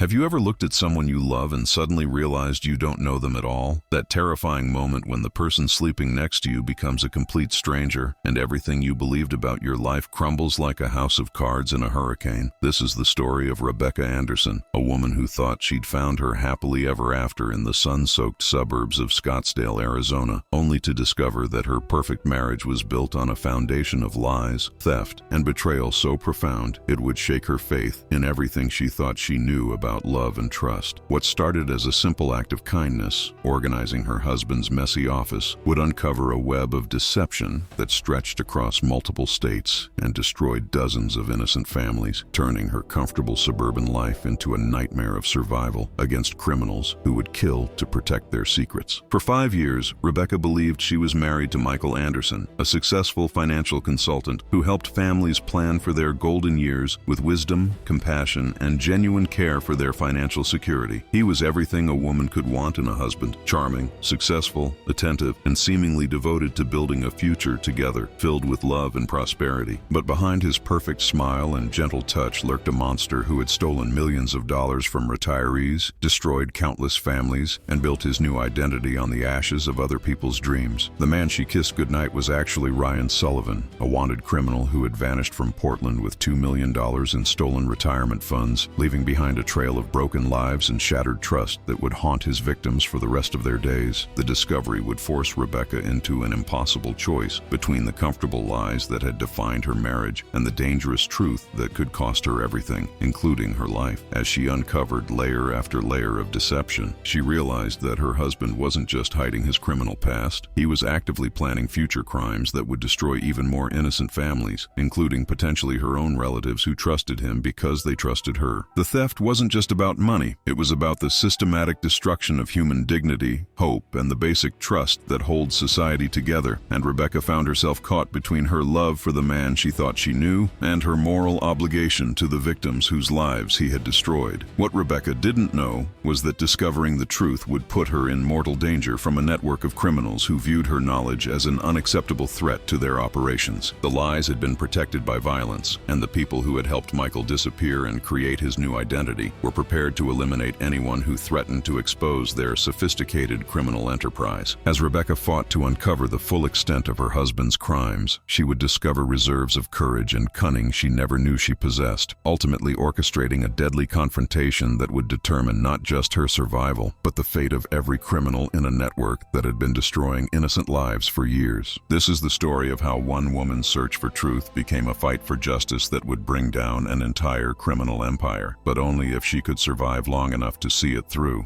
Have you ever looked at someone you love and suddenly realized you don't know them at all? That terrifying moment when the person sleeping next to you becomes a complete stranger and everything you believed about your life crumbles like a house of cards in a hurricane. This is the story of Rebecca Anderson, a woman who thought she'd found her happily ever after in the sun-soaked suburbs of Scottsdale, Arizona, only to discover that her perfect marriage was built on a foundation of lies, theft, and betrayal so profound it would shake her faith in everything she thought she knew about love and trust. What started as a simple act of kindness, organizing her husband's messy office, would uncover a web of deception that stretched across multiple states and destroyed dozens of innocent families, turning her comfortable suburban life into a nightmare of survival against criminals who would kill to protect their secrets. For 5 years, Rebecca believed she was married to Michael Anderson, a successful financial consultant who helped families plan for their golden years with wisdom, compassion, and genuine care for their financial security. He was everything a woman could want in a husband: charming, successful, attentive, and seemingly devoted to building a future together, filled with love and prosperity. But behind his perfect smile and gentle touch lurked a monster who had stolen millions of dollars from retirees, destroyed countless families, and built his new identity on the ashes of other people's dreams. The man she kissed goodnight was actually Ryan Sullivan, a wanted criminal who had vanished from Portland with $2 million in stolen retirement funds, leaving behind a trail of broken lives and shattered trust that would haunt his victims for the rest of their days. The discovery would force Rebecca into an impossible choice between the comfortable lies that had defined her marriage and the dangerous truth that could cost her everything, including her life. As she uncovered layer after layer of deception, she realized that her husband wasn't just hiding his criminal past. He was actively planning future crimes that would destroy even more innocent families, including potentially her own relatives who trusted him because they trusted her. The theft wasn't just about money. It was about the systematic destruction of human dignity, hope, and the basic trust that holds society together. And Rebecca found herself caught between her love for the man she thought she knew and her moral obligation to the victims whose lives he had destroyed. What Rebecca didn't know was that discovering the truth would put her in mortal danger from a network of criminals who viewed her knowledge as an unacceptable threat to their operations. The lies had been protected by violence, and the people who had helped Michael disappear and create his new identity were prepared to eliminate anyone who threatened to expose their sophisticated criminal enterprise. As Rebecca fought to uncover the full extent of her husband's crimes, she would discover reserves of courage and cunning she never knew she possessed, ultimately orchestrating a deadly confrontation that would determine not just her survival, but the fate of every criminal in a network that had been destroying innocent lives for years. This is the story of how one woman's search for truth became a fight for justice that would bring down an entire criminal empire, but only if she could survive long enough to see it through.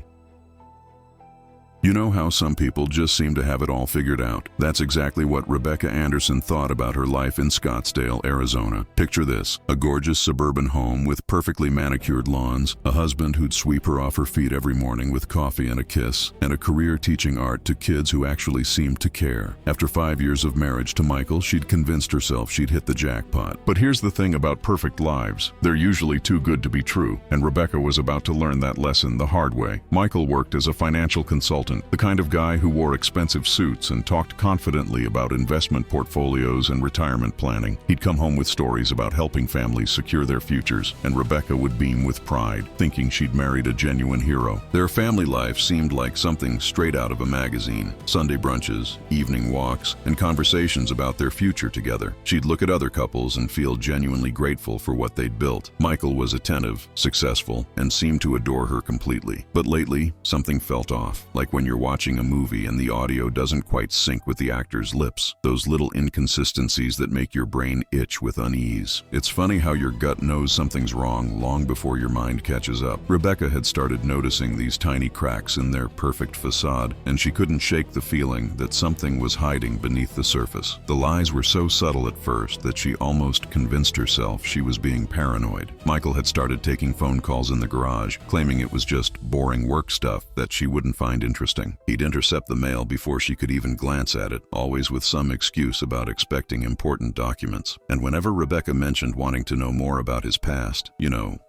You know how some people just seem to have it all figured out? That's exactly what Rebecca Anderson thought about her life in Scottsdale, Arizona. Picture this: a gorgeous suburban home with perfectly manicured lawns, a husband who'd sweep her off her feet every morning with coffee and a kiss, and a career teaching art to kids who actually seemed to care. After 5 years of marriage to Michael, she'd convinced herself she'd hit the jackpot. But here's the thing about perfect lives: they're usually too good to be true, and Rebecca was about to learn that lesson the hard way. Michael worked as a financial consultant, the kind of guy who wore expensive suits and talked confidently about investment portfolios and retirement planning. He'd come home with stories about helping families secure their futures, and Rebecca would beam with pride, thinking she'd married a genuine hero. Their family life seemed like something straight out of a magazine: Sunday brunches, evening walks, and conversations about their future together. She'd look at other couples and feel genuinely grateful for what they'd built. Michael was attentive, successful, and seemed to adore her completely. But lately, something felt off, like when you're watching a movie and the audio doesn't quite sync with the actor's lips. Those little inconsistencies that make your brain itch with unease. It's funny how your gut knows something's wrong long before your mind catches up. Rebecca had started noticing these tiny cracks in their perfect facade, and she couldn't shake the feeling that something was hiding beneath the surface. The lies were so subtle at first that she almost convinced herself she was being paranoid. Michael had started taking phone calls in the garage, claiming it was just boring work stuff that she wouldn't find interesting. exhausting. He'd intercept the mail before she could even glance at it, always with some excuse about expecting important documents. And whenever Rebecca mentioned wanting to know more about his past,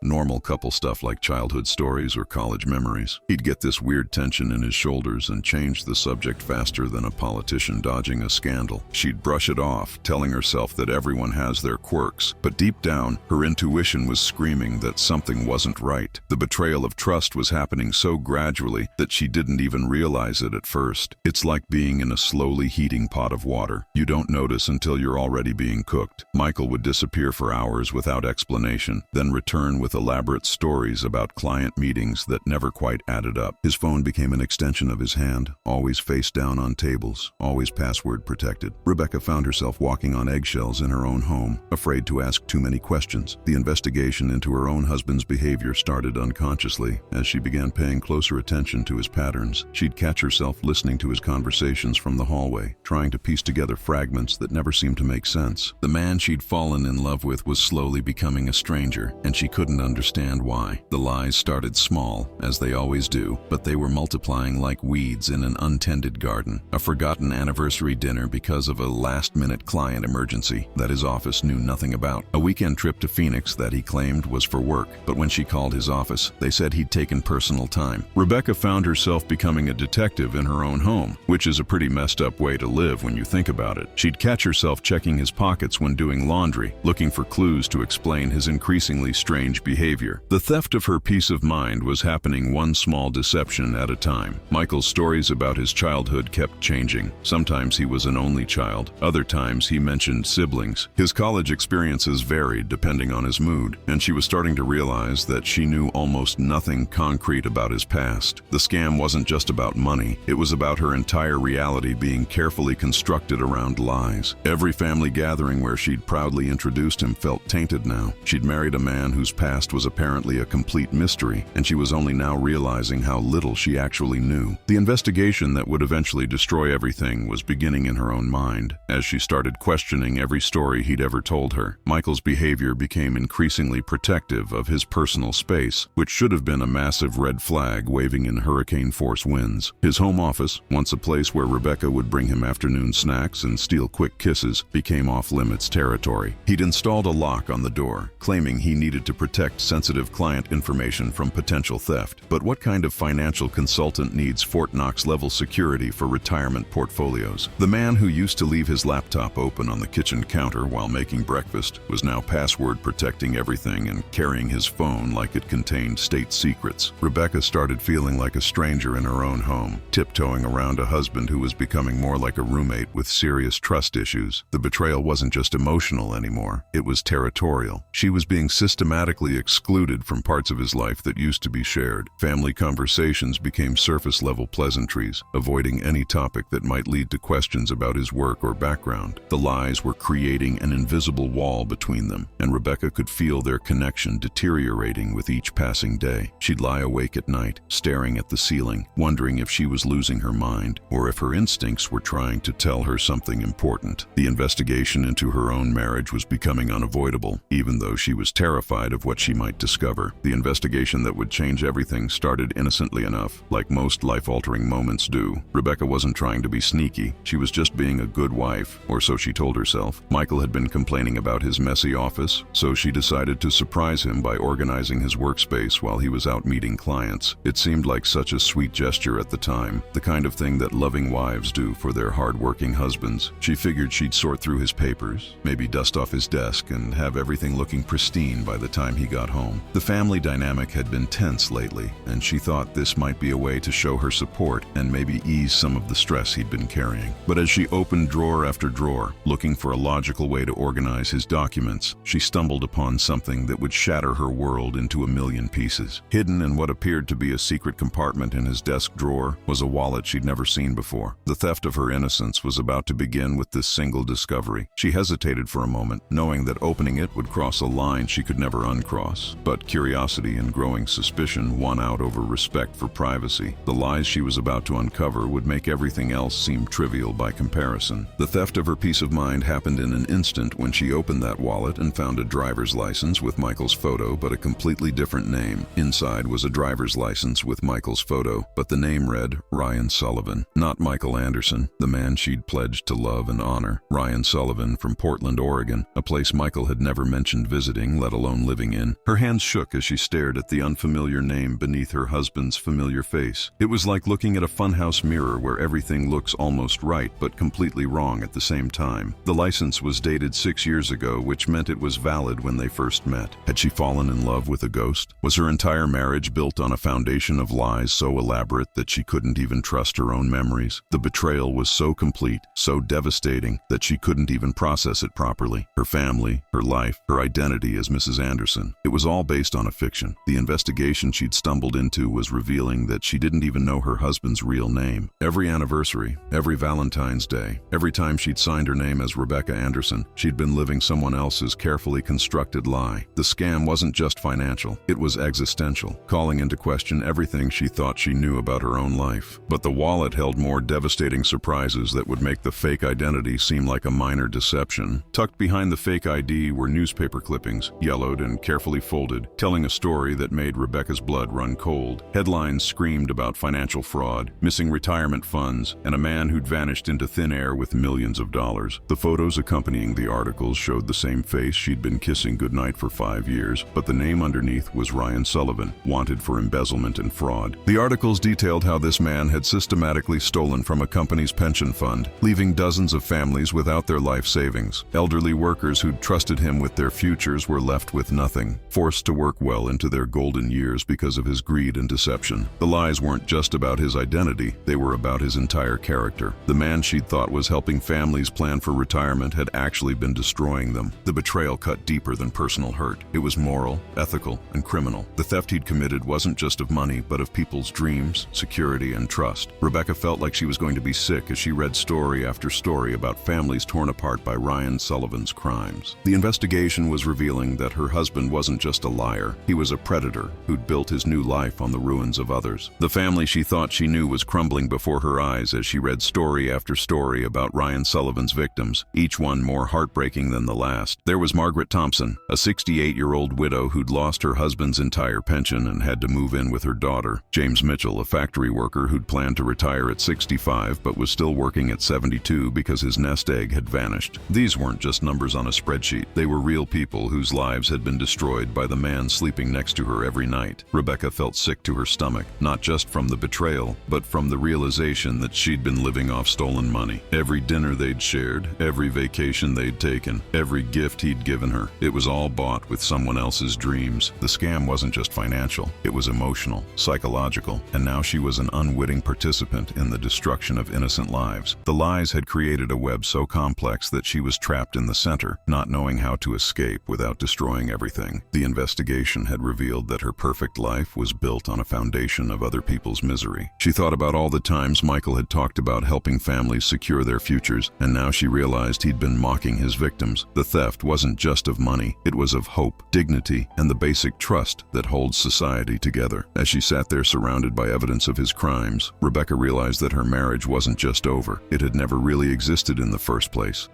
normal couple stuff like childhood stories or college memories, he'd get this weird tension in his shoulders and change the subject faster than a politician dodging a scandal. She'd brush it off, telling herself that everyone has their quirks, but deep down, her intuition was screaming that something wasn't right. The betrayal of trust was happening so gradually that she didn't even realize it at first. It's like being in a slowly heating pot of water. You don't notice until you're already being cooked. Michael would disappear for hours without explanation, then return with elaborate stories about client meetings that never quite added up. His phone became an extension of his hand, always face down on tables, always password protected. Rebecca found herself walking on eggshells in her own home, afraid to ask too many questions. The investigation into her own husband's behavior started unconsciously. As she began paying closer attention to his patterns, she'd catch herself listening to his conversations from the hallway, trying to piece together fragments that never seemed to make sense. The man she'd fallen in love with was slowly becoming a stranger, and she couldn't understand why. The lies started small, as they always do, but they were multiplying like weeds in an untended garden. A forgotten anniversary dinner because of a last-minute client emergency that his office knew nothing about. A weekend trip to Phoenix that he claimed was for work, but when she called his office, they said he'd taken personal time. Rebecca found herself becoming a detective in her own home, which is a pretty messed up way to live when you think about it. She'd catch herself checking his pockets when doing laundry, looking for clues to explain his increasingly strange behavior. The theft of her peace of mind was happening one small deception at a time. Michael's stories about his childhood kept changing. Sometimes he was an only child, other times he mentioned siblings. His college experiences varied depending on his mood, and she was starting to realize that she knew almost nothing concrete about his past. The scam wasn't just about money, it was about her entire reality being carefully constructed around lies. Every family gathering where she'd proudly introduced him felt tainted now. She'd married a man whose past was apparently a complete mystery, and she was only now realizing how little she actually knew. The investigation that would eventually destroy everything was beginning in her own mind. As she started questioning every story he'd ever told her, Michael's behavior became increasingly protective of his personal space, which should have been a massive red flag waving in hurricane-force winds. His home office, once a place where Rebecca would bring him afternoon snacks and steal quick kisses, became off-limits territory. He'd installed a lock on the door, claiming he needed to protect sensitive client information from potential theft. But what kind of financial consultant needs Fort Knox-level security for retirement portfolios? The man who used to leave his laptop open on the kitchen counter while making breakfast was now password protecting everything and carrying his phone like it contained state secrets. Rebecca started feeling like a stranger in her own home, tiptoeing around a husband who was becoming more like a roommate with serious trust issues. The betrayal wasn't just emotional anymore, it was territorial. She was being systematically excluded from parts of his life that used to be shared. Family conversations became surface-level pleasantries, avoiding any topic that might lead to questions about his work or background. The lies were creating an invisible wall between them, and Rebecca could feel their connection deteriorating with each passing day. She'd lie awake at night, staring at the ceiling, wondering if she was losing her mind, or if her instincts were trying to tell her something important. The investigation into her own marriage was becoming unavoidable, even though she was terrified of what she might discover. The investigation that would change everything started innocently enough, like most life-altering moments do. Rebecca wasn't trying to be sneaky, she was just being a good wife, or so she told herself. Michael had been complaining about his messy office, so she decided to surprise him by organizing his workspace while he was out meeting clients. It seemed like such a sweet gesture at the time, the kind of thing that loving wives do for their hard-working husbands. She figured she'd sort through his papers, maybe dust off his desk, and have everything looking pristine by the time he got home. The family dynamic had been tense lately, and she thought this might be a way to show her support and maybe ease some of the stress he'd been carrying. But as she opened drawer after drawer, looking for a logical way to organize his documents, she stumbled upon something that would shatter her world into a million pieces. Hidden in what appeared to be a secret compartment in his desk drawer was a wallet she'd never seen before. The theft of her innocence was about to begin with this single discovery. She hesitated for a moment, knowing that opening it would cross a line she could never uncross. But curiosity and growing suspicion won out over respect for privacy. The lies she was about to uncover would make everything else seem trivial by comparison. The theft of her peace of mind happened in an instant when she opened that wallet and found a driver's license with Michael's photo but a completely different name. Inside was a driver's license with Michael's photo, but the name name read Ryan Sullivan, not Michael Anderson, the man she'd pledged to love and honor. Ryan Sullivan from Portland, Oregon, a place Michael had never mentioned visiting, let alone living in. Her hands shook as she stared at the unfamiliar name beneath her husband's familiar face. It was like looking at a funhouse mirror where everything looks almost right but completely wrong at the same time. The license was dated 6 years ago, which meant it was valid when they first met. Had she fallen in love with a ghost? Was her entire marriage built on a foundation of lies so elaborate that she couldn't even trust her own memories? The betrayal was so complete, so devastating, that she couldn't even process it properly. Her family, her life, her identity as Mrs. Anderson. It was all based on a fiction. The investigation she'd stumbled into was revealing that she didn't even know her husband's real name. Every anniversary, every Valentine's Day, every time she'd signed her name as Rebecca Anderson, she'd been living someone else's carefully constructed lie. The scam wasn't just financial, it was existential, calling into question everything she thought she knew about her own life. But the wallet held more devastating surprises that would make the fake identity seem like a minor deception. Tucked behind the fake ID were newspaper clippings, yellowed and carefully folded, telling a story that made Rebecca's blood run cold. Headlines screamed about financial fraud, missing retirement funds, and a man who'd vanished into thin air with millions of dollars. The photos accompanying the articles showed the same face she'd been kissing goodnight for 5 years, but the name underneath was Ryan Sullivan, wanted for embezzlement and fraud. The articles detailed how this man had systematically stolen from a company's pension fund, leaving dozens of families without their life savings. Elderly workers who'd trusted him with their futures were left with nothing, forced to work well into their golden years because of his greed and deception. The lies weren't just about his identity, they were about his entire character. The man she'd thought was helping families plan for retirement had actually been destroying them. The betrayal cut deeper than personal hurt. It was moral, ethical, and criminal. The theft he'd committed wasn't just of money, but of people's dreams, security, and trust. Rebecca felt like she was going to be sick as she read story after story about families torn apart by Ryan Sullivan's crimes. The investigation was revealing that her husband wasn't just a liar, he was a predator who'd built his new life on the ruins of others. The family she thought she knew was crumbling before her eyes as she read story after story about Ryan Sullivan's victims, each one more heartbreaking than the last. There was Margaret Thompson, a 68-year-old widow who'd lost her husband's entire pension and had to move in with her daughter. James Mitchell, a factory worker who'd planned to retire at 65 but was still working at 72 because his nest egg had vanished. These weren't just numbers on a spreadsheet. They were real people whose lives had been destroyed by the man sleeping next to her every night. Rebecca felt sick to her stomach, not just from the betrayal, but from the realization that she'd been living off stolen money. Every dinner they'd shared, every vacation they'd taken, every gift he'd given her, it was all bought with someone else's dreams. The scam wasn't just financial, it was emotional, psychological, and now she was an unwitting participant in the destruction of innocent lives. The lies had created a web so complex that she was trapped in the center, not knowing how to escape without destroying everything. The investigation had revealed that her perfect life was built on a foundation of other people's misery. She thought about all the times Michael had talked about helping families secure their futures, and now she realized he'd been mocking his victims. The theft wasn't just of money, it was of hope, dignity, and the basic trust that holds society together. As she sat there surrounded by evidence of his crimes, Rebecca realized that her marriage wasn't just over. It had never really existed in the first place.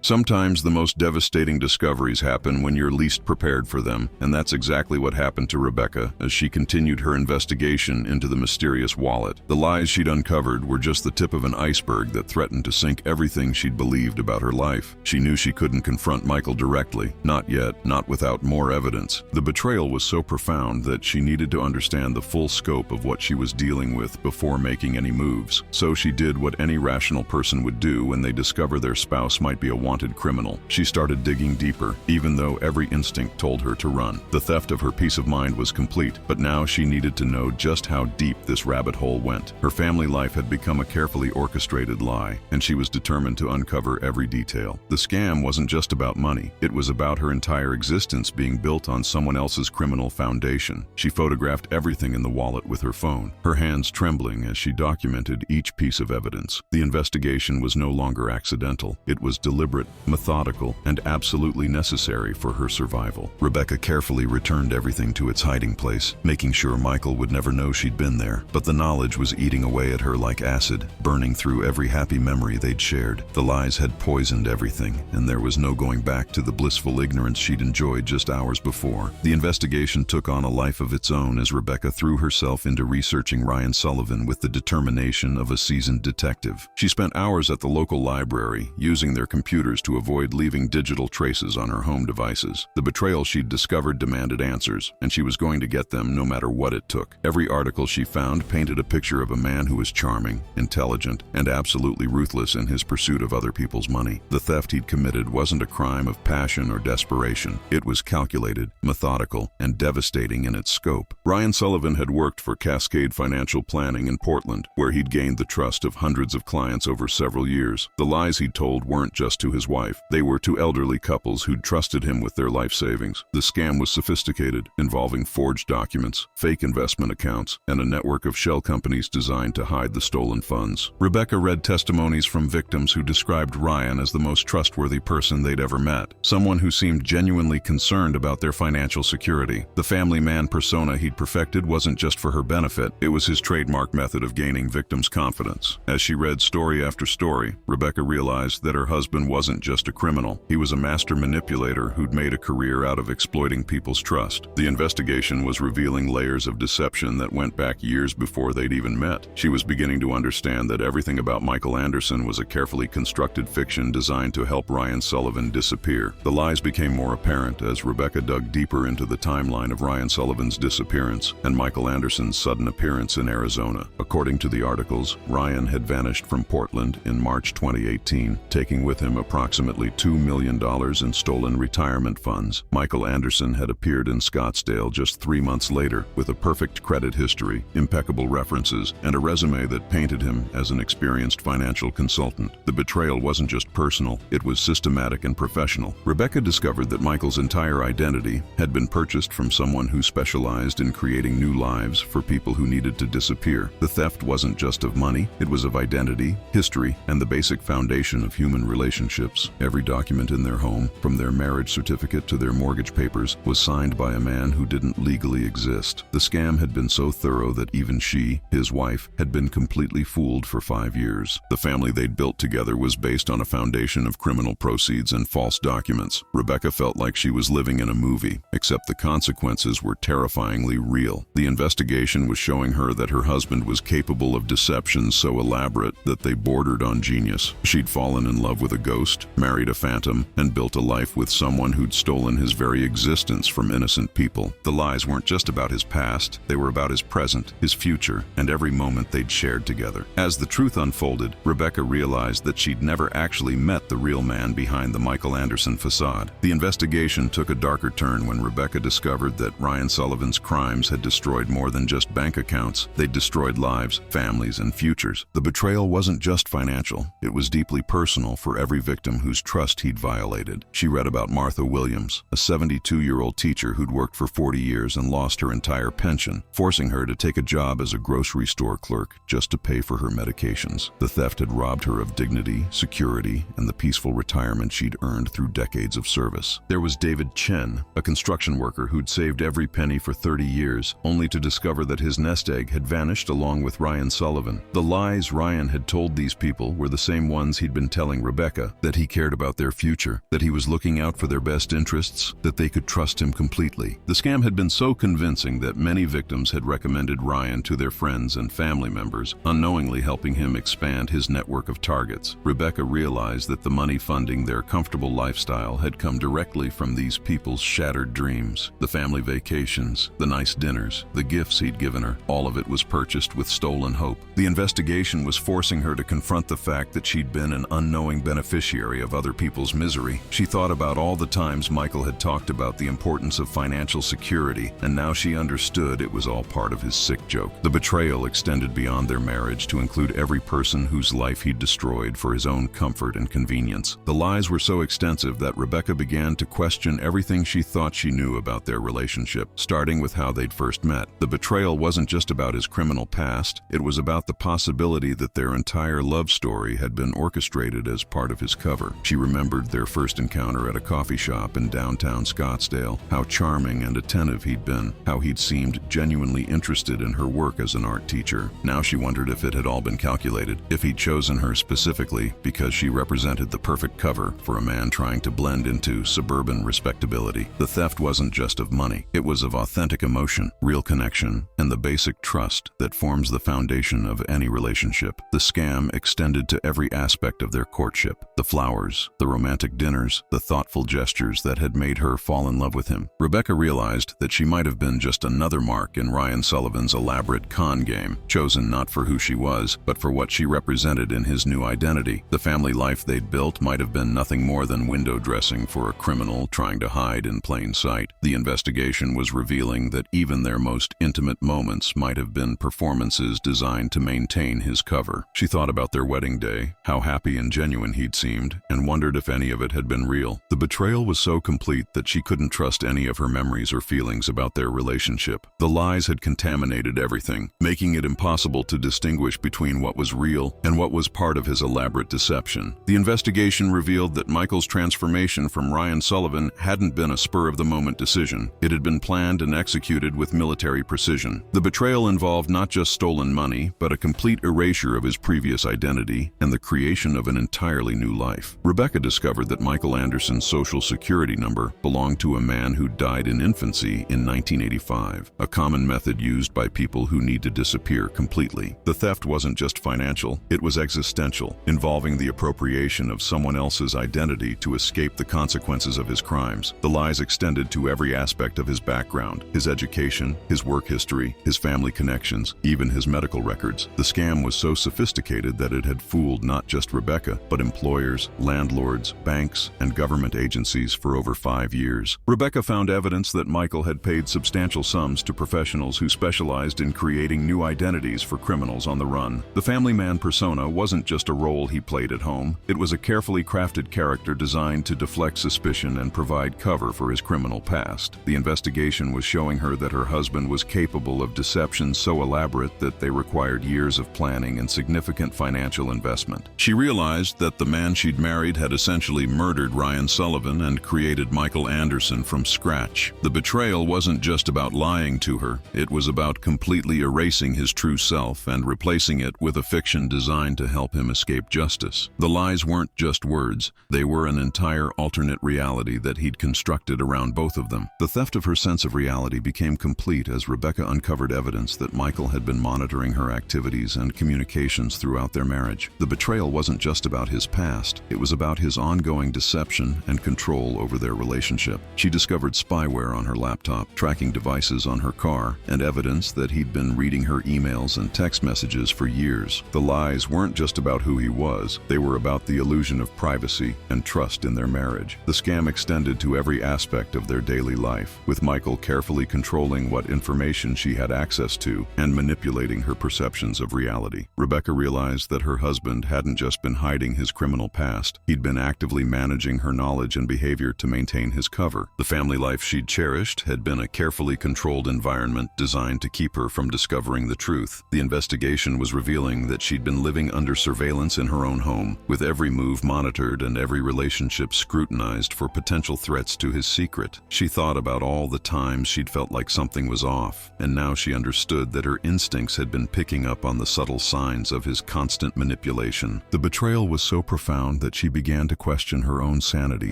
Sometimes the most devastating discoveries happen when you're least prepared for them, and that's exactly what happened to Rebecca as she continued her investigation into the mysterious wallet. The lies she'd uncovered were just the tip of an iceberg that threatened to sink everything she'd believed about her life. She knew she couldn't confront Michael directly, not yet, not without more evidence. The betrayal was so profound that she needed to understand the full scope of what she was dealing with before making any moves. So she did what any rational person would do when they discover their spouse might be a wanted criminal. She started digging deeper, even though every instinct told her to run. The theft of her peace of mind was complete, but now she needed to know just how deep this rabbit hole went. Her family life had become a carefully orchestrated lie, and she was determined to uncover every detail. The scam wasn't just about money. It was about her entire existence being built on someone else's criminal foundation. She photographed everything in the wallet with her phone, her hands trembling as she documented each piece of evidence. The investigation was no longer accidental. It was deliberate elaborate, methodical, and absolutely necessary for her survival. Rebecca carefully returned everything to its hiding place, making sure Michael would never know she'd been there. But the knowledge was eating away at her like acid, burning through every happy memory they'd shared. The lies had poisoned everything, and there was no going back to the blissful ignorance she'd enjoyed just hours before. The investigation took on a life of its own as Rebecca threw herself into researching Ryan Sullivan with the determination of a seasoned detective. She spent hours at the local library, using their computers to avoid leaving digital traces on her home devices. The betrayal she'd discovered demanded answers, and she was going to get them no matter what it took. Every article she found painted a picture of a man who was charming, intelligent, and absolutely ruthless in his pursuit of other people's money. The theft he'd committed wasn't a crime of passion or desperation. It was calculated, methodical, and devastating in its scope. Ryan Sullivan had worked for Cascade Financial Planning in Portland, where he'd gained the trust of hundreds of clients over several years. The lies he'd told weren't just to his wife. They were to elderly couples who'd trusted him with their life savings. The scam was sophisticated, involving forged documents, fake investment accounts, and a network of shell companies designed to hide the stolen funds. Rebecca read testimonies from victims who described Ryan as the most trustworthy person they'd ever met, someone who seemed genuinely concerned about their financial security. The family man persona he'd perfected wasn't just for her benefit, it was his trademark method of gaining victims' confidence. As she read story after story, Rebecca realized that her husband wasn't just a criminal. He was a master manipulator who'd made a career out of exploiting people's trust. The investigation was revealing layers of deception that went back years before they'd even met. She was beginning to understand that everything about Michael Anderson was a carefully constructed fiction designed to help Ryan Sullivan disappear. The lies became more apparent as Rebecca dug deeper into the timeline of Ryan Sullivan's disappearance and Michael Anderson's sudden appearance in Arizona. According to the articles, Ryan had vanished from Portland in March 2018, taking with him approximately $2 million in stolen retirement funds. Michael Anderson had appeared in Scottsdale just 3 months later with a perfect credit history, impeccable references, and a resume that painted him as an experienced financial consultant. The betrayal wasn't just personal, it was systematic and professional. Rebecca discovered that Michael's entire identity had been purchased from someone who specialized in creating new lives for people who needed to disappear. The theft wasn't just of money, it was of identity, history, and the basic foundation of human relationships. Every document in their home, from their marriage certificate to their mortgage papers, was signed by a man who didn't legally exist. The scam had been so thorough that even she, his wife, had been completely fooled for 5 years. The family they'd built together was based on a foundation of criminal proceeds and false documents. Rebecca felt like she was living in a movie, except the consequences were terrifyingly real. The investigation was showing her that her husband was capable of deceptions so elaborate that they bordered on genius. She'd fallen in love with a ghost, married a phantom, and built a life with someone who'd stolen his very existence from innocent people. The lies weren't just about his past, they were about his present, his future, and every moment they'd shared together. As the truth unfolded, Rebecca realized that she'd never actually met the real man behind the Michael Anderson facade. The investigation took a darker turn when Rebecca discovered that Ryan Sullivan's crimes had destroyed more than just bank accounts. They'd destroyed lives, families, and futures. The betrayal wasn't just financial, it was deeply personal for every victim whose trust he'd violated. She read about Martha Williams, a 72-year-old teacher who'd worked for 40 years and lost her entire pension, forcing her to take a job as a grocery store clerk just to pay for her medications. The theft had robbed her of dignity, security, and the peaceful retirement she'd earned through decades of service. There was David Chen, a construction worker who'd saved every penny for 30 years, only to discover that his nest egg had vanished along with Ryan Sullivan. The lies Ryan had told these people were the same ones he'd been telling Rebecca, that he cared about their future, that he was looking out for their best interests, that they could trust him completely. The scam had been so convincing that many victims had recommended Ryan to their friends and family members, unknowingly helping him expand his network of targets. Rebecca realized that the money funding their comfortable lifestyle had come directly from these people's shattered dreams. The family vacations, the nice dinners, the gifts he'd given her, all of it was purchased with stolen hope. The investigation was forcing her to confront the fact that she'd been an unknowing beneficiary of other people's misery. She thought about all the times Michael had talked about the importance of financial security, and now she understood it was all part of his sick joke. The betrayal extended beyond their marriage to include every person whose life he'd destroyed for his own comfort and convenience. The lies were so extensive that Rebecca began to question everything she thought she knew about their relationship, starting with how they'd first met. The betrayal wasn't just about his criminal past, it was about the possibility that their entire love story had been orchestrated as part of his code. cover. She remembered their first encounter at a coffee shop in downtown Scottsdale, how charming and attentive he'd been, how he'd seemed genuinely interested in her work as an art teacher. Now she wondered if it had all been calculated, if he'd chosen her specifically because she represented the perfect cover for a man trying to blend into suburban respectability. The theft wasn't just of money, it was of authentic emotion, real connection, and the basic trust that forms the foundation of any relationship. The scam extended to every aspect of their courtship: the flowers, the romantic dinners, the thoughtful gestures that had made her fall in love with him. Rebecca realized that she might have been just another mark in Ryan Sullivan's elaborate con game, chosen not for who she was, but for what she represented in his new identity. The family life they'd built might have been nothing more than window dressing for a criminal trying to hide in plain sight. The investigation was revealing that even their most intimate moments might have been performances designed to maintain his cover. She thought about their wedding day, how happy and genuine he'd seemed, and wondered if any of it had been real. The betrayal was so complete that she couldn't trust any of her memories or feelings about their relationship. The lies had contaminated everything, making it impossible to distinguish between what was real and what was part of his elaborate deception. The investigation revealed that Michael's transformation from Ryan Sullivan hadn't been a spur-of-the-moment decision. It had been planned and executed with military precision. The betrayal involved not just stolen money, but a complete erasure of his previous identity and the creation of an entirely new life. Rebecca discovered that Michael Anderson's social security number belonged to a man who died in infancy in 1985, a common method used by people who need to disappear completely. The theft wasn't just financial, it was existential, involving the appropriation of someone else's identity to escape the consequences of his crimes. The lies extended to every aspect of his background: his education, his work history, his family connections, even his medical records. The scam was so sophisticated that it had fooled not just Rebecca, but employers, landlords, banks, and government agencies for over 5 years. Rebecca found evidence that Michael had paid substantial sums to professionals who specialized in creating new identities for criminals on the run. The family man persona wasn't just a role he played at home, it was a carefully crafted character designed to deflect suspicion and provide cover for his criminal past. The investigation was showing her that her husband was capable of deception so elaborate that they required years of planning and significant financial investment. She realized that the man she'd married had essentially murdered Ryan Sullivan and created Michael Anderson from scratch. The betrayal wasn't just about lying to her, it was about completely erasing his true self and replacing it with a fiction designed to help him escape justice. The lies weren't just words, they were an entire alternate reality that he'd constructed around both of them. The theft of her sense of reality became complete as Rebecca uncovered evidence that Michael had been monitoring her activities and communications throughout their marriage. The betrayal wasn't just about his past, it was about his ongoing deception and control over their relationship. She discovered spyware on her laptop, tracking devices on her car, and evidence that he'd been reading her emails and text messages for years. The lies weren't just about who he was, they were about the illusion of privacy and trust in their marriage. The scam extended to every aspect of their daily life, with Michael carefully controlling what information she had access to and manipulating her perceptions of reality. Rebecca realized that her husband hadn't just been hiding his criminal past, he'd been actively managing her knowledge and behavior to maintain his cover. The family life she'd cherished had been a carefully controlled environment designed to keep her from discovering the truth. The investigation was revealing that she'd been living under surveillance in her own home, with every move monitored and every relationship scrutinized for potential threats to his secret. She thought about all the times she'd felt like something was off, and now she understood that her instincts had been picking up on the subtle signs of his constant manipulation. The betrayal was so profound that she began to question her own sanity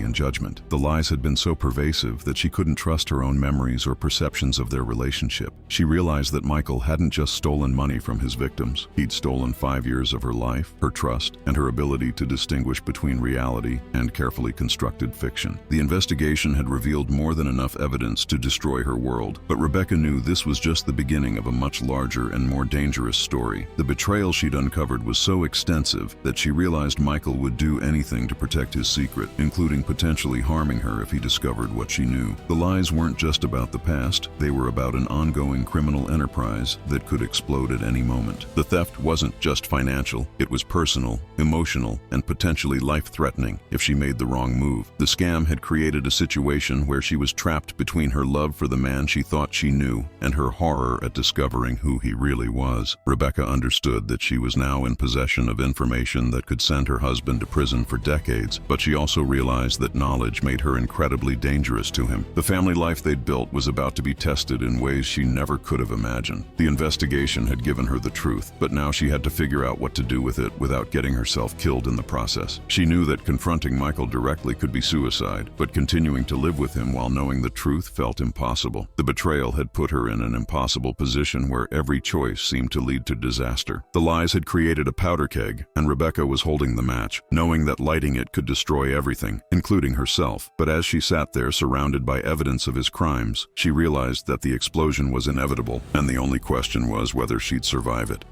and judgment. The lies had been so pervasive that she couldn't trust her own memories or perceptions of their relationship. She realized that Michael hadn't just stolen money from his victims, he'd stolen 5 years of her life, her trust, and her ability to distinguish between reality and carefully constructed fiction. The investigation had revealed more than enough evidence to destroy her world, but Rebecca knew this was just the beginning of a much larger and more dangerous story. The betrayal she'd uncovered was so extensive that she realized Michael would do anything to protect his secret, including potentially harming her if he discovered what she knew. The lies weren't just about the past, they were about an ongoing criminal enterprise that could explode at any moment. The theft wasn't just financial, it was personal, emotional, and potentially life-threatening if she made the wrong move. The scam had created a situation where she was trapped between her love for the man she thought she knew and her horror at discovering who he really was. Rebecca understood that she was now in possession of information that could send her husband to prison prison for decades, but she also realized that knowledge made her incredibly dangerous to him. The family life they'd built was about to be tested in ways she never could have imagined. The investigation had given her the truth, but now she had to figure out what to do with it without getting herself killed in the process. She knew that confronting Michael directly could be suicide, but continuing to live with him while knowing the truth felt impossible. The betrayal had put her in an impossible position where every choice seemed to lead to disaster. The lies had created a powder keg, and Rebecca was holding the match, knowing that lighting it could destroy everything, including herself. But as she sat there surrounded by evidence of his crimes, she realized that the explosion was inevitable, and the only question was whether she'd survive it.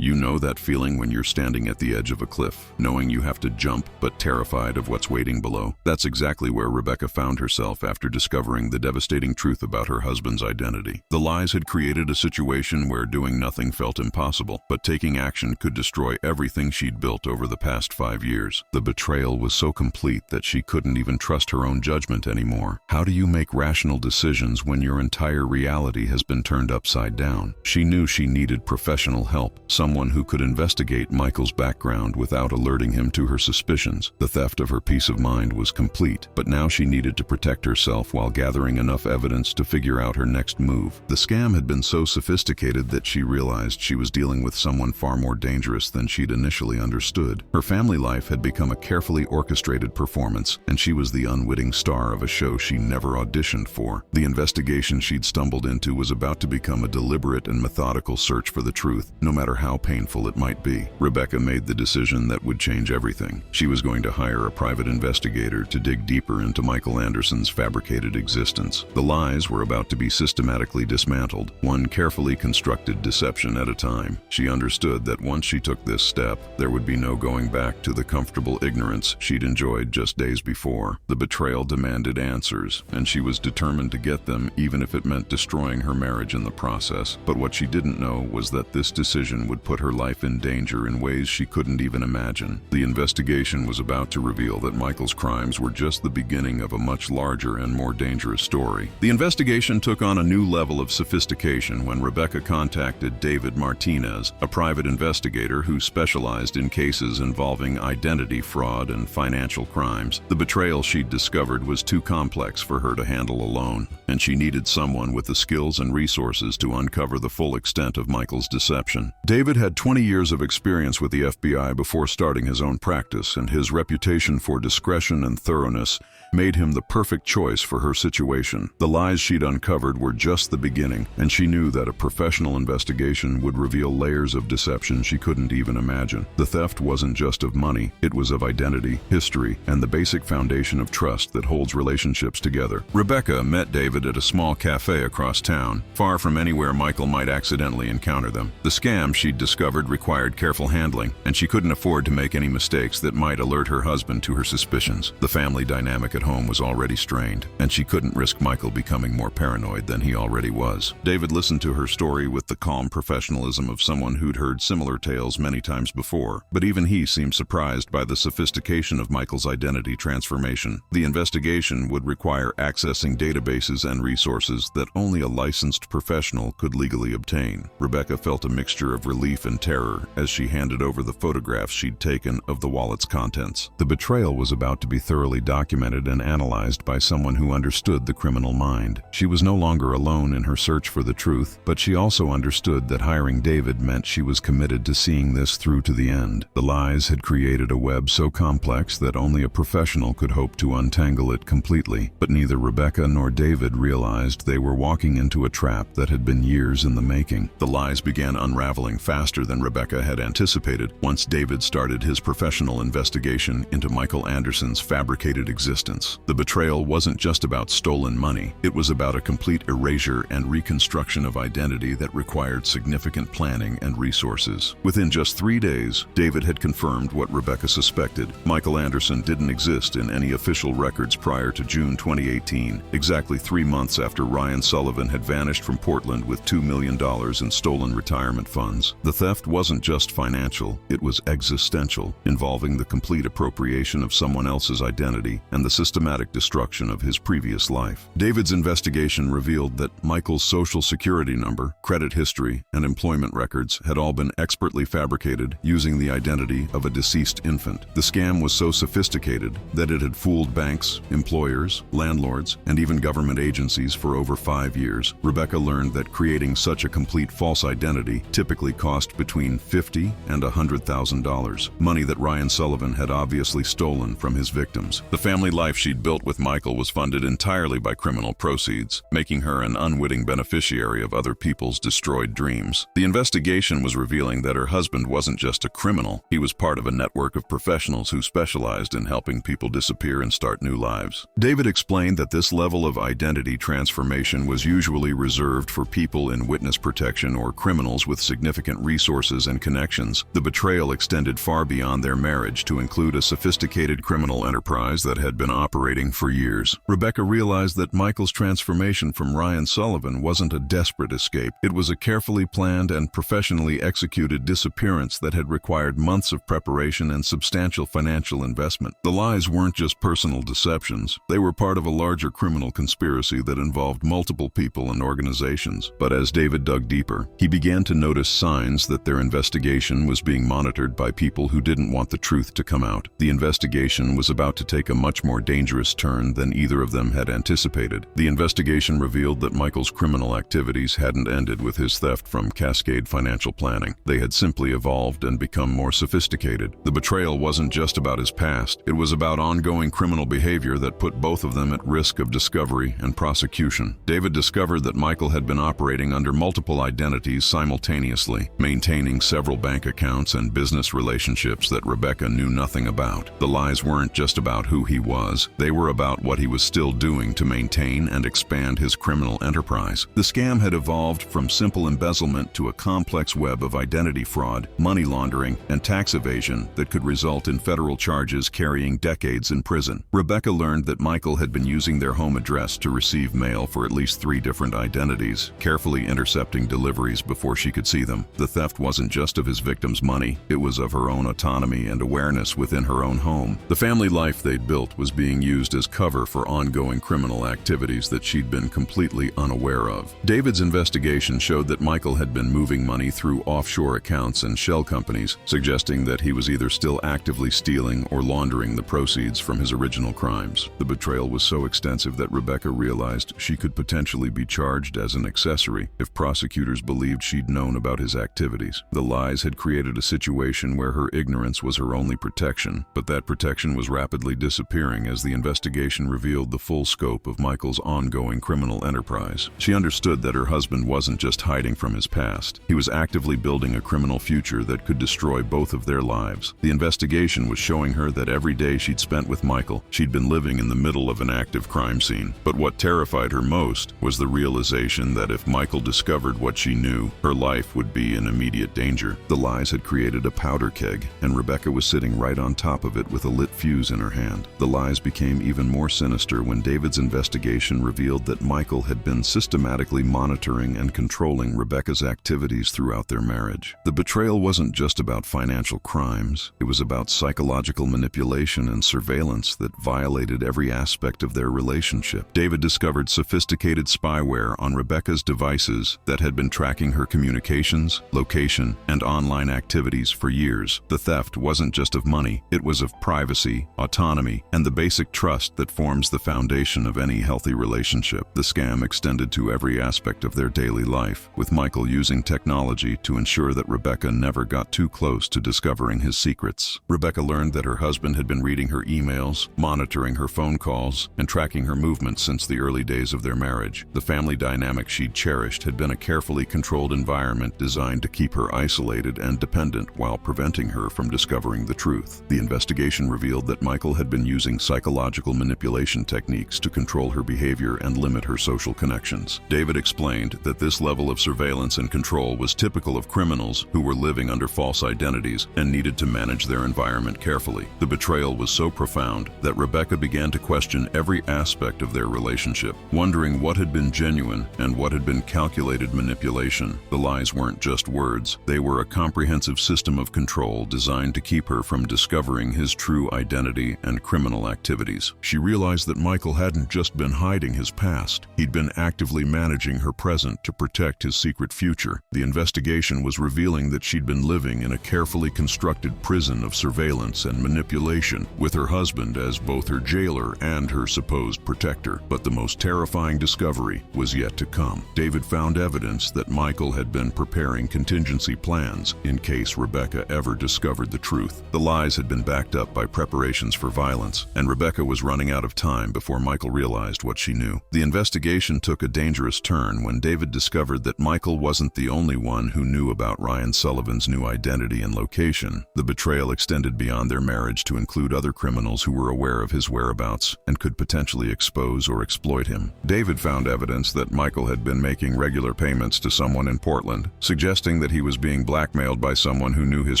You know that feeling when you're standing at the edge of a cliff, knowing you have to jump, but terrified of what's waiting below? That's exactly where Rebecca found herself after discovering the devastating truth about her husband's identity. The lies had created a situation where doing nothing felt impossible, but taking action could destroy everything she'd built over the past 5 years. The betrayal was so complete that she couldn't even trust her own judgment anymore. How do you make rational decisions when your entire reality has been turned upside down? She knew she needed professional help, someone who could investigate Michael's background without alerting him to her suspicions. The theft of her peace of mind was complete, but now she needed to protect herself while gathering enough evidence to figure out her next move. The scam had been so sophisticated that she realized she was dealing with someone far more dangerous than she'd initially understood. Her family life had become a carefully orchestrated performance, and she was the unwitting star of a show she never auditioned for. The investigation she'd stumbled into was about to become a deliberate and methodical search for the truth, no matter how painful it might be. Rebecca made the decision that would change everything. She was going to hire a private investigator to dig deeper into Michael Anderson's fabricated existence. The lies were about to be systematically dismantled, one carefully constructed deception at a time. She understood that once she took this step, there would be no going back to the comfortable ignorance she'd enjoyed just days before. The betrayal demanded answers, and she was determined to get them, even if it meant destroying her marriage in the process. But what she didn't know was that this decision would put her life in danger in ways she couldn't even imagine. The investigation was about to reveal that Michael's crimes were just the beginning of a much larger and more dangerous story. The investigation took on a new level of sophistication when Rebecca contacted David Martinez, a private investigator who specialized in cases involving identity fraud and financial crimes. The betrayal she'd discovered was too complex for her to handle alone, and she needed someone with the skills and resources to uncover the full extent of Michael's deception. David had 20 years of experience with the FBI before starting his own practice, and his reputation for discretion and thoroughness made him the perfect choice for her situation. The lies she'd uncovered were just the beginning, and she knew that a professional investigation would reveal layers of deception she couldn't even imagine. The theft wasn't just of money, it was of identity, history, and the basic foundation of trust that holds relationships together. Rebecca met David at a small cafe across town, far from anywhere Michael might accidentally encounter them. The scam she'd discovered required careful handling, and she couldn't afford to make any mistakes that might alert her husband to her suspicions. The family dynamic at home was already strained, and she couldn't risk Michael becoming more paranoid than he already was. David listened to her story with the calm professionalism of someone who'd heard similar tales many times before, but even he seemed surprised by the sophistication of Michael's identity transformation. The investigation would require accessing databases and resources that only a licensed professional could legally obtain. Rebecca felt a mixture of relief and terror as she handed over the photographs she'd taken of the wallet's contents. The betrayal was about to be thoroughly documented and analyzed by someone who understood the criminal mind. She was no longer alone in her search for the truth, but she also understood that hiring David meant she was committed to seeing this through to the end. The lies had created a web so complex that only a professional could hope to untangle it completely, but neither Rebecca nor David realized they were walking into a trap that had been years in the making. The lies began unraveling faster than Rebecca had anticipated once David started his professional investigation into Michael Anderson's fabricated existence. The betrayal wasn't just about stolen money, it was about a complete erasure and reconstruction of identity that required significant planning and resources. Within just 3 days, David had confirmed what Rebecca suspected. Michael Anderson didn't exist in any official records prior to June 2018, exactly 3 months after Ryan Sullivan had vanished from Portland with $2 million in stolen retirement funds. The The theft wasn't just financial, it was existential, involving the complete appropriation of someone else's identity and the systematic destruction of his previous life. David's investigation revealed that Michael's social security number, credit history, and employment records had all been expertly fabricated using the identity of a deceased infant. The scam was so sophisticated that it had fooled banks, employers, landlords, and even government agencies for over 5 years. Rebecca learned that creating such a complete false identity typically cost between $50,000 and $100,000, money that Ryan Sullivan had obviously stolen from his victims. The family life she'd built with Michael was funded entirely by criminal proceeds, making her an unwitting beneficiary of other people's destroyed dreams. The investigation was revealing that her husband wasn't just a criminal, he was part of a network of professionals who specialized in helping people disappear and start new lives. David explained that this level of identity transformation was usually reserved for people in witness protection or criminals with significant resources and connections. The betrayal extended far beyond their marriage to include a sophisticated criminal enterprise that had been operating for years. Rebecca realized that Michael's transformation from Ryan Sullivan wasn't a desperate escape. It was a carefully planned and professionally executed disappearance that had required months of preparation and substantial financial investment. The lies weren't just personal deceptions. They were part of a larger criminal conspiracy that involved multiple people and organizations. But as David dug deeper, he began to notice signs that their investigation was being monitored by people who didn't want the truth to come out. The investigation was about to take a much more dangerous turn than either of them had anticipated. The investigation revealed that Michael's criminal activities hadn't ended with his theft from Cascade Financial Planning. They had simply evolved and become more sophisticated. The betrayal wasn't just about his past. It was about ongoing criminal behavior that put both of them at risk of discovery and prosecution. David discovered that Michael had been operating under multiple identities simultaneously, maintaining several bank accounts and business relationships that Rebecca knew nothing about. The lies weren't just about who he was, they were about what he was still doing to maintain and expand his criminal enterprise. The scam had evolved from simple embezzlement to a complex web of identity fraud, money laundering, and tax evasion that could result in federal charges carrying decades in prison. Rebecca learned that Michael had been using their home address to receive mail for at least 3 different identities, carefully intercepting deliveries before she could see them. The theft wasn't just of his victim's money, it was of her own autonomy and awareness within her own home. The family life they'd built was being used as cover for ongoing criminal activities that she'd been completely unaware of. David's investigation showed that Michael had been moving money through offshore accounts and shell companies, suggesting that he was either still actively stealing or laundering the proceeds from his original crimes. The betrayal was so extensive that Rebecca realized she could potentially be charged as an accessory if prosecutors believed she'd known about his activities. The lies had created a situation where her ignorance was her only protection, but that protection was rapidly disappearing as the investigation revealed the full scope of Michael's ongoing criminal enterprise. She understood that her husband wasn't just hiding from his past. He was actively building a criminal future that could destroy both of their lives. The investigation was showing her that every day she'd spent with Michael, she'd been living in the middle of an active crime scene. But what terrified her most was the realization that if Michael discovered what she knew, her life would be in immediate danger. The lies had created a powder keg, and Rebecca was sitting right on top of it with a lit fuse in her hand. The lies became even more sinister when David's investigation revealed that Michael had been systematically monitoring and controlling Rebecca's activities throughout their marriage. The betrayal wasn't just about financial crimes, it was about psychological manipulation and surveillance that violated every aspect of their relationship. David discovered sophisticated spyware on Rebecca's devices that had been tracking her communications, location, and online activities for years. The theft wasn't just of money, it was of privacy, autonomy, and the basic trust that forms the foundation of any healthy relationship. The scam extended to every aspect of their daily life, with Michael using technology to ensure that Rebecca never got too close to discovering his secrets. Rebecca learned that her husband had been reading her emails, monitoring her phone calls, and tracking her movements since the early days of their marriage. The family dynamic she'd cherished had been a carefully controlled environment designed to keep her isolated and dependent while preventing her from discovering the truth. The investigation revealed that Michael had been using psychological manipulation techniques to control her behavior and limit her social connections. David explained that this level of surveillance and control was typical of criminals who were living under false identities and needed to manage their environment carefully. The betrayal was so profound that Rebecca began to question every aspect of their relationship, wondering what had been genuine and what had been calculated manipulation. The lies weren't just words, they were a comprehensive system of control designed to keep her from discovering his true identity and criminal activities. She realized that Michael hadn't just been hiding his past, he'd been actively managing her present to protect his secret future. The investigation was revealing that she'd been living in a carefully constructed prison of surveillance and manipulation, with her husband as both her jailer and her supposed protector. But the most terrifying discovery was yet to come. David found evidence that Michael had been preparing contingency plans in case Rebecca ever discovered the truth. The lies had been backed up by preparations for violence, and Rebecca was running out of time before Michael realized what she knew. The investigation took a dangerous turn when David discovered that Michael wasn't the only one who knew about Ryan Sullivan's new identity and location. The betrayal extended beyond their marriage to include other criminals who were aware of his whereabouts and could potentially expose or exploit him. David found evidence that Michael had been making regular payments to someone in Portland, suggesting that he was being blackmailed by someone who knew his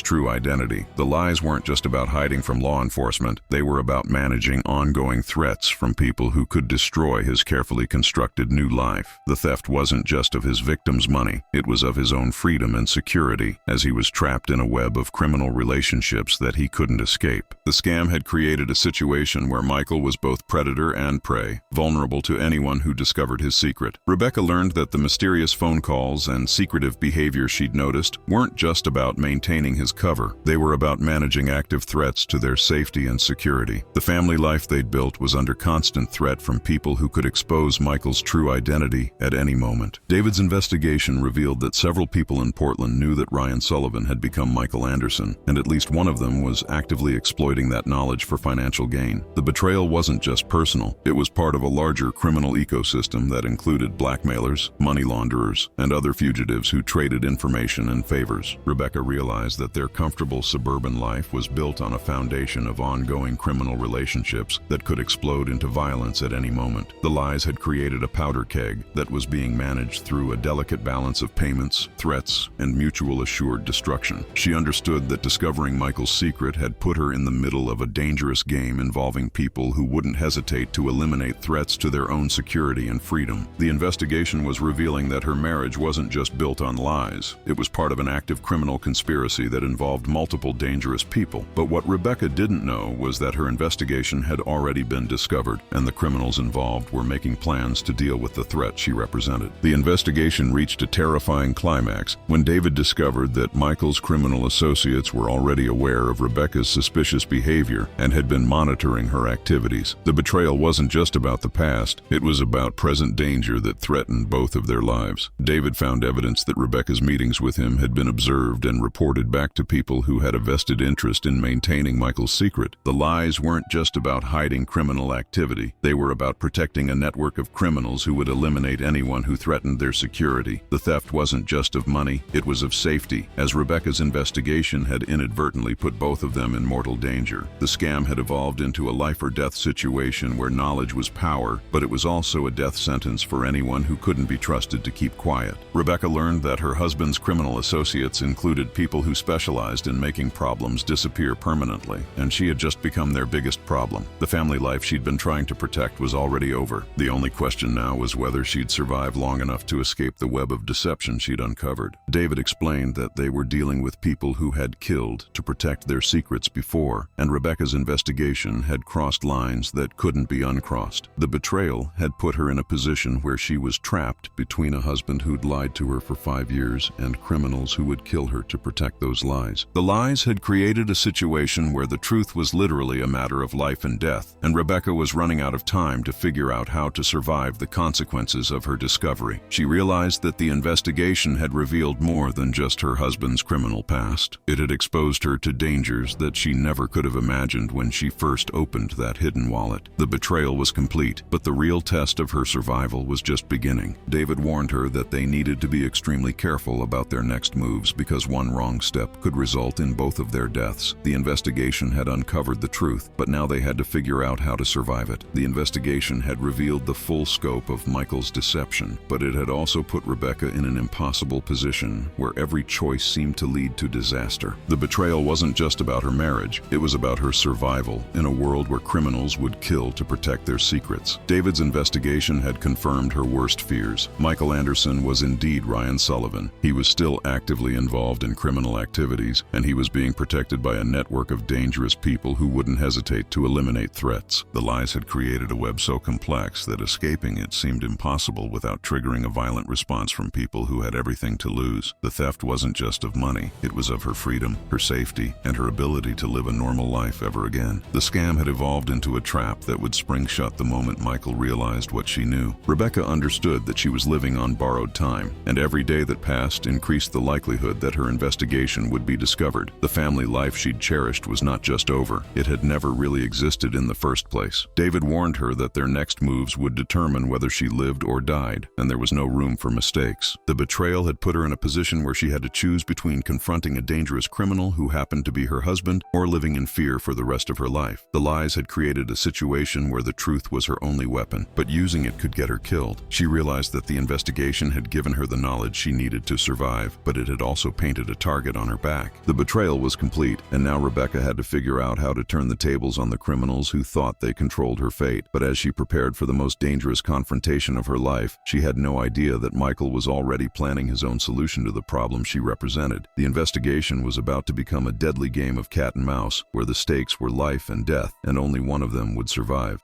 true identity. The lies weren't just about hiding from law enforcement, they were about managing ongoing threats from people who could destroy his carefully constructed new life. The theft wasn't just of his victim's money, it was of his own freedom and security, as he was trapped in a web of criminal relationships that he couldn't escape. The scam had created a situation where Michael was both predator and prey, vulnerable to anyone who discovered his secret. Rebecca learned that the mysterious phone calls and secretive behavior she'd noticed weren't just about maintaining his cover, they were about managing active threats to their safety and security. The family life they'd built was under constant threat from people who could expose Michael's true identity at any moment. David's investigation revealed that several people in Portland knew that Ryan Sullivan had become Michael Anderson, and at least one of them was actively exploiting that knowledge for financial gain. The betrayal wasn't just personal, it was part of a larger criminal ecosystem that included blackmailers, money launderers, and other fugitives who traded information and favors. Rebecca realized that their comfortable suburban life was built on a foundation of ongoing criminal relationships that could explode into violence at any moment. The lies had created a powder keg that was being managed through a delicate balance of payments, threats, and mutual assured destruction. She understood that discovering Michael's secret had put her in the middle of a dangerous game involving people who wouldn't hesitate to eliminate threats to their own security and freedom. The investigation was revealing that her marriage wasn't just built on lies. It was part of an active criminal conspiracy that involved multiple dangerous people. But what Rebecca didn't know was that her investigation had already been discovered, and the criminals involved were making plans to deal with the threat she represented. The investigation reached a terrifying climax when David discovered that Michael's criminal associates were already aware of Rebecca's suspicious behavior and had been monitoring her activities. The betrayal wasn't just about the past, it was about present danger that threatened both of their lives. David found evidence that Rebecca's meetings with him had been observed and reported back to people who had a vested interest in maintaining Michael's secret. The lies weren't just about hiding criminal activity, they were about protecting a network of criminals who would eliminate anyone who threatened their security. The theft wasn't just of money, it was of safety, as Rebecca's investigation had inadvertently put both of them in mortal danger. The scam had evolved into a life-or-death situation where knowledge was power, but it was also a death sentence for anyone who couldn't be trusted to keep quiet. Rebecca learned that her husband's criminal associates included people who specialized in making problems disappear permanently, and she had just become their biggest problem. The family life she'd been trying to protect was already over. The only question now was whether she'd survive long enough to escape the web of deception she'd uncovered. David explained that they were dealing with people who had killed to protect their secrets before, and Rebecca's investigation had crossed lines that couldn't be uncrossed. The betrayal had put her in a position where she was trapped between a husband who'd lied to her for 5 years and criminals who would kill her to protect those lies. The lies had created a situation where the truth was literally a matter of life and death, and Rebecca was running out of time to figure out how to survive the consequences of her discovery. She realized that the investigation had revealed more than just her husband's criminal past. It had exposed her to dangers that she never could have imagined when she first opened that hidden wallet. The betrayal was complete, but the real test of her survival was just beginning. David warned her that they needed to be extremely careful about their next moves because one wrong step could result in both of their deaths. The investigation had uncovered the truth, but now they had to figure out how to survive it. The investigation had revealed the full scope of Michael's deception, but it had also put Rebecca in an impossible position where every choice seemed to lead to disaster. The betrayal wasn't just about her marriage, it was about her survival in a world where criminals would kill to protect their secrets. David's investigation had confirmed her worst fears. Michael Anderson was indeed Ryan Sullivan. He was was still actively involved in criminal activities, and he was being protected by a network of dangerous people who wouldn't hesitate to eliminate threats. The lies had created a web so complex that escaping it seemed impossible without triggering a violent response from people who had everything to lose. The theft wasn't just of money, it was of her freedom, her safety, and her ability to live a normal life ever again. The scam had evolved into a trap that would spring shut the moment Michael realized what she knew. Rebecca understood that she was living on borrowed time, and every day that passed increased the likelihood that her investigation would be discovered. The family life she'd cherished was not just over, it had never really existed in the first place. David warned her that their next moves would determine whether she lived or died, and there was no room for mistakes. The betrayal had put her in a position where she had to choose between confronting a dangerous criminal who happened to be her husband or living in fear for the rest of her life. The lies had created a situation where the truth was her only weapon, but using it could get her killed. She realized that the investigation had given her the knowledge she needed to survive, but it had also painted a target on her back. The betrayal was complete, and now Rebecca had to figure out how to turn the tables on the criminals who thought they controlled her fate. But as she prepared for the most dangerous confrontation of her life, she had no idea that Michael was already planning his own solution to the problem she represented. The investigation was about to become a deadly game of cat and mouse, where the stakes were life and death, and only one of them would survive.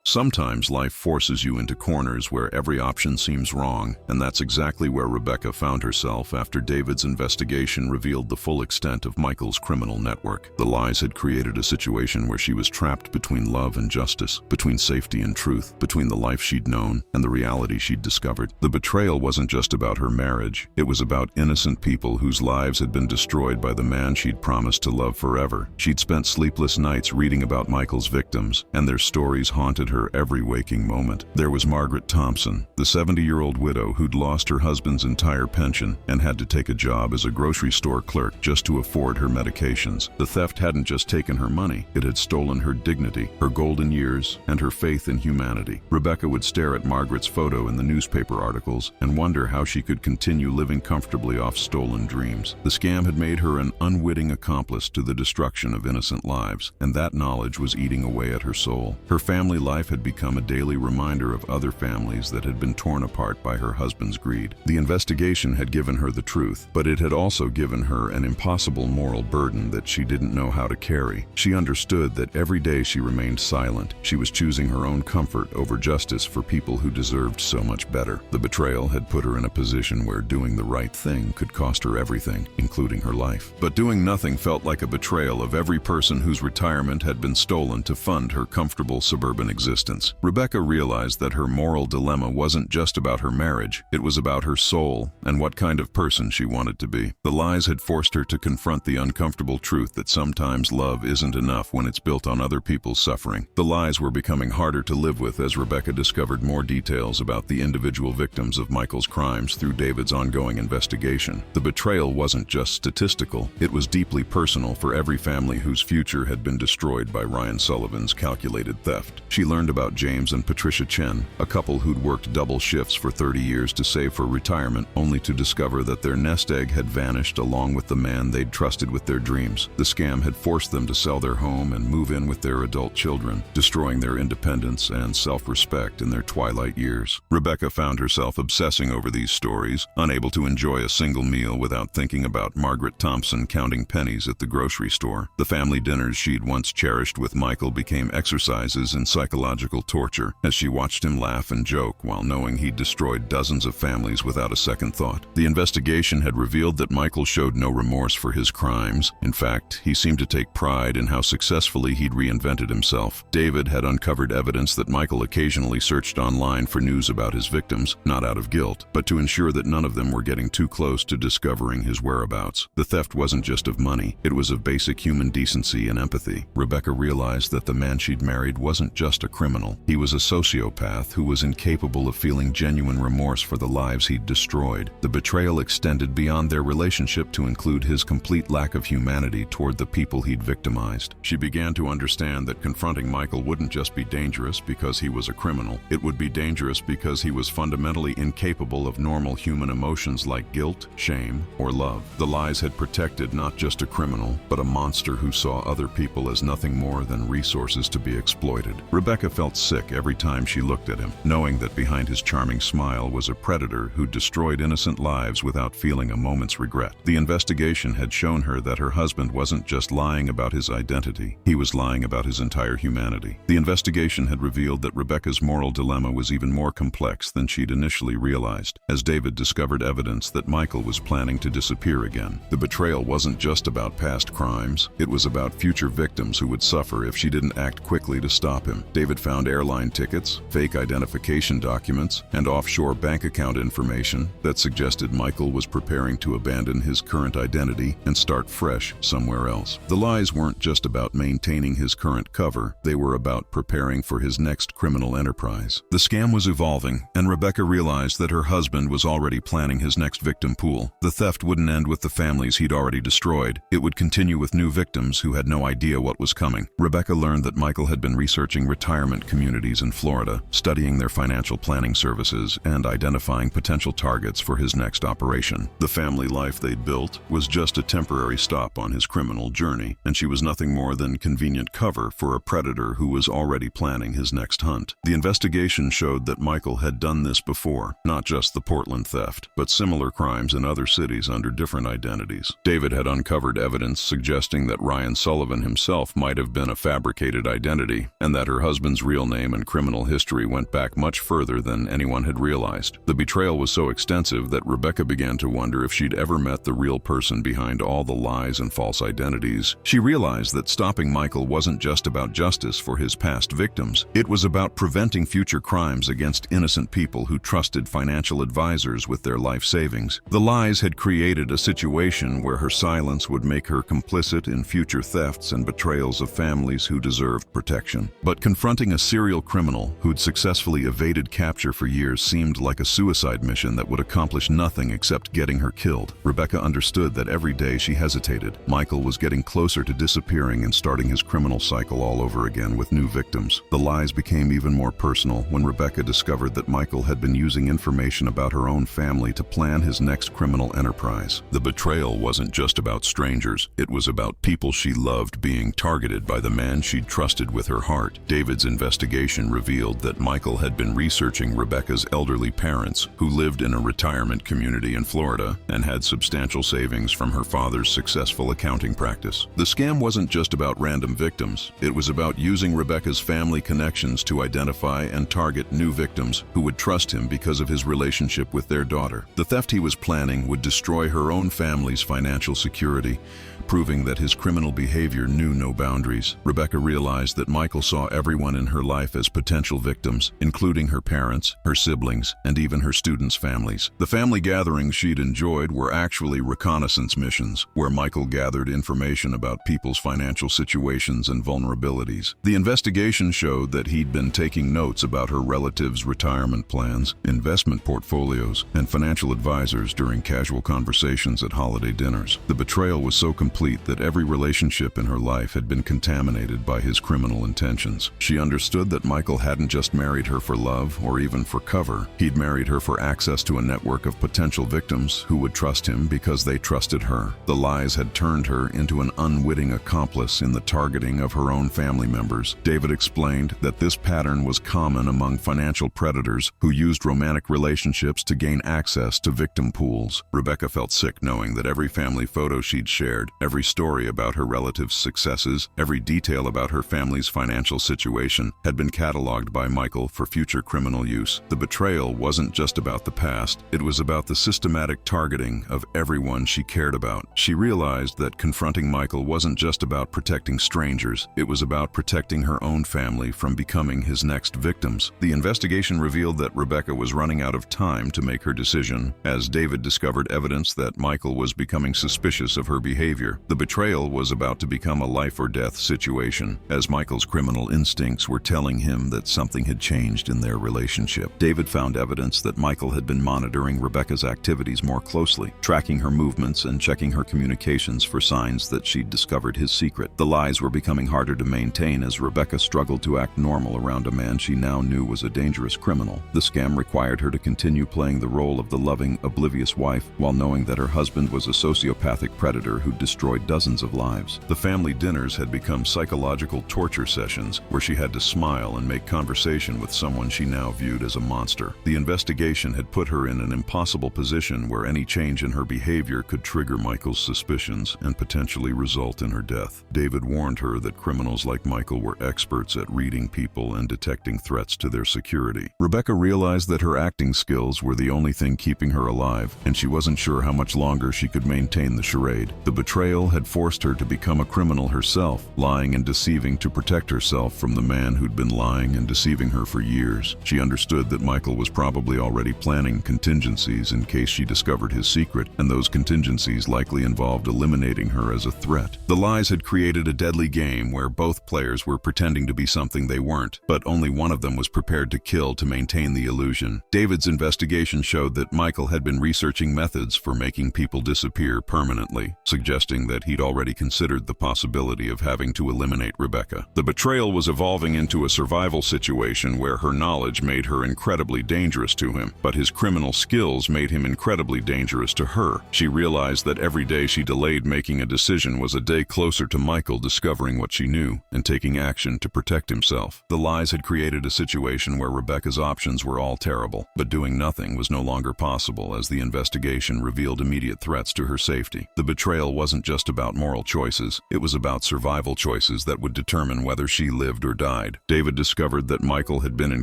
Sometimes life forces you into corners where every option seems wrong, and that's exactly where Rebecca found herself after David's investigation revealed the full extent of Michael's criminal network. The lies had created a situation where she was trapped between love and justice, between safety and truth, between the life she'd known and the reality she'd discovered. The betrayal wasn't just about her marriage, it was about innocent people whose lives had been destroyed by the man she'd promised to love forever. She'd spent sleepless nights reading about Michael's victims, and their stories haunted her every waking moment. There was Margaret Thompson, the 70-year-old widow who'd lost her husband's entire pension and had to take a job as a grocery store clerk just to afford her medications. The theft hadn't just taken her money, it had stolen her dignity, her golden years, and her faith in humanity. Rebecca would stare at Margaret's photo in the newspaper articles and wonder how she could continue living comfortably off stolen dreams. The scam had made her an unwitting accomplice to the destruction of innocent lives, and that knowledge was eating away at her soul. Her family life had become a daily reminder of other families that had been torn apart by her husband's greed. The investigation had given her the truth, but it had also given her an impossible moral burden that she didn't know how to carry. She understood that every day she remained silent, she was choosing her own comfort over justice for people who deserved so much better. The betrayal had put her in a position where doing the right thing could cost her everything, including her life. But doing nothing felt like a betrayal of every person whose retirement had been stolen to fund her comfortable suburban existence. Rebecca realized that her moral dilemma wasn't just about her marriage, it was about her soul and what kind of person she wanted to be. The lies had forced her to confront the uncomfortable truth that sometimes love isn't enough when it's built on other people's suffering. The lies were becoming harder to live with as Rebecca discovered more details about the individual victims of Michael's crimes through David's ongoing investigation. The betrayal wasn't just statistical, it was deeply personal for every family whose future had been destroyed by Ryan Sullivan's calculated theft. She learned about James and Patricia Chen, a couple who'd worked double shifts for 30 years to save for retirement, only to discover that their nest egg had vanished along with the man they'd trusted with their dreams. The scam had forced them to sell their home and move in with their adult children, destroying their independence and self-respect in their twilight years. Rebecca found herself obsessing over these stories, unable to enjoy a single meal without thinking about Margaret Thompson counting pennies at the grocery store. The family dinners she'd once cherished with Michael became exercises in psychological torture as she watched him laugh and joke while knowing he'd destroyed dozens of families without a second thought. The investigation had revealed that Michael showed no remorse for his crimes. In fact, he seemed to take pride in how successfully he'd reinvented himself. David had uncovered evidence that Michael occasionally searched online for news about his victims, not out of guilt, but to ensure that none of them were getting too close to discovering his whereabouts. The theft wasn't just of money, it was of basic human decency and empathy. Rebecca realized that the man she'd married wasn't just a criminal. He was a sociopath who was incapable of feeling genuine remorse for the lives he'd destroyed. The betrayal extended beyond their relationship to include his complete lack of humanity toward the people he'd victimized. She began to understand that confronting Michael wouldn't just be dangerous because he was a criminal. It would be dangerous because he was fundamentally incapable of normal human emotions like guilt, shame, or love. The lies had protected not just a criminal, but a monster who saw other people as nothing more than resources to be exploited. Rebecca Rebecca felt sick every time she looked at him, knowing that behind his charming smile was a predator who destroyed innocent lives without feeling a moment's regret. The investigation had shown her that her husband wasn't just lying about his identity, he was lying about his entire humanity. The investigation had revealed that Rebecca's moral dilemma was even more complex than she'd initially realized, as David discovered evidence that Michael was planning to disappear again. The betrayal wasn't just about past crimes, it was about future victims who would suffer if she didn't act quickly to stop him. David found airline tickets, fake identification documents, and offshore bank account information that suggested Michael was preparing to abandon his current identity and start fresh somewhere else. The lies weren't just about maintaining his current cover, they were about preparing for his next criminal enterprise. The scam was evolving, and Rebecca realized that her husband was already planning his next victim pool. The theft wouldn't end with the families he'd already destroyed. It would continue with new victims who had no idea what was coming. Rebecca learned that Michael had been researching retirement communities in Florida, studying their financial planning services, and identifying potential targets for his next operation. The family life they'd built was just a temporary stop on his criminal journey, and she was nothing more than convenient cover for a predator who was already planning his next hunt. The investigation showed that Michael had done this before, not just the Portland theft, but similar crimes in other cities under different identities. David had uncovered evidence suggesting that Ryan Sullivan himself might have been a fabricated identity, and that her husband's real name and criminal history went back much further than anyone had realized. The betrayal was so extensive that Rebecca began to wonder if she'd ever met the real person behind all the lies and false identities. She realized that stopping Michael wasn't just about justice for his past victims, it was about preventing future crimes against innocent people who trusted financial advisors with their life savings. The lies had created a situation where her silence would make her complicit in future thefts and betrayals of families who deserved protection. But confronting a serial criminal who'd successfully evaded capture for years seemed like a suicide mission that would accomplish nothing except getting her killed. Rebecca understood that every day she hesitated, Michael was getting closer to disappearing and starting his criminal cycle all over again with new victims. The lies became even more personal when Rebecca discovered that Michael had been using information about her own family to plan his next criminal enterprise. The betrayal wasn't just about strangers, it was about people she loved being targeted by the man she'd trusted with her heart. David's investigation revealed that Michael had been researching Rebecca's elderly parents, who lived in a retirement community in Florida and had substantial savings from her father's successful accounting practice. The scam wasn't just about random victims, it was about using Rebecca's family connections to identify and target new victims who would trust him because of his relationship with their daughter. The theft he was planning would destroy her own family's financial security, proving that his criminal behavior knew no boundaries. Rebecca realized that Michael saw everyone in her life as potential victims, including her parents, her siblings, and even her students' families. The family gatherings she'd enjoyed were actually reconnaissance missions, where Michael gathered information about people's financial situations and vulnerabilities. The investigation showed that he'd been taking notes about her relatives' retirement plans, investment portfolios, and financial advisors during casual conversations at holiday dinners. The betrayal was so complete that every relationship in her life had been contaminated by his criminal intentions. She understood that Michael hadn't just married her for love or even for cover. He'd married her for access to a network of potential victims who would trust him because they trusted her. The lies had turned her into an unwitting accomplice in the targeting of her own family members. David explained that this pattern was common among financial predators who used romantic relationships to gain access to victim pools. Rebecca felt sick knowing that every family photo she'd shared, every story about her relatives' successes, every detail about her family's financial situation had been cataloged by Michael for future criminal use. The betrayal wasn't just about the past, it was about the systematic targeting of everyone she cared about. She realized that confronting Michael wasn't just about protecting strangers, it was about protecting her own family from becoming his next victims. The investigation revealed that Rebecca was running out of time to make her decision, as David discovered evidence that Michael was becoming suspicious of her behavior. The betrayal was about to become a life-or-death situation, as Michael's criminal instincts were telling him that something had changed in their relationship. David found evidence that Michael had been monitoring Rebecca's activities more closely, tracking her movements and checking her communications for signs that she'd discovered his secret. The lies were becoming harder to maintain as Rebecca struggled to act normal around a man she now knew was a dangerous criminal. The scam required her to continue playing the role of the loving, oblivious wife while knowing that her husband was a sociopathic predator who destroyed destroyed dozens of lives. The family dinners had become psychological torture sessions where she had to smile and make conversation with someone she now viewed as a monster. The investigation had put her in an impossible position where any change in her behavior could trigger Michael's suspicions and potentially result in her death. David warned her that criminals like Michael were experts at reading people and detecting threats to their security. Rebecca realized that her acting skills were the only thing keeping her alive, and she wasn't sure how much longer she could maintain the charade. The betrayal had forced her to become a criminal herself, lying and deceiving to protect herself from the man who'd been lying and deceiving her for years. She understood that Michael was probably already planning contingencies in case she discovered his secret, and those contingencies likely involved eliminating her as a threat. The lies had created a deadly game where both players were pretending to be something they weren't, but only one of them was prepared to kill to maintain the illusion. David's investigation showed that Michael had been researching methods for making people disappear permanently, suggesting that he'd already considered the possibility of having to eliminate Rebecca. The betrayal was evolving into a survival situation where her knowledge made her incredibly dangerous to him, but his criminal skills made him incredibly dangerous to her. She realized that every day she delayed making a decision was a day closer to Michael discovering what she knew and taking action to protect himself. The lies had created a situation where Rebecca's options were all terrible, but doing nothing was no longer possible as the investigation revealed immediate threats to her safety. The betrayal wasn't just about moral choices, it was about survival choices that would determine whether she lived or died. David discovered that Michael had been in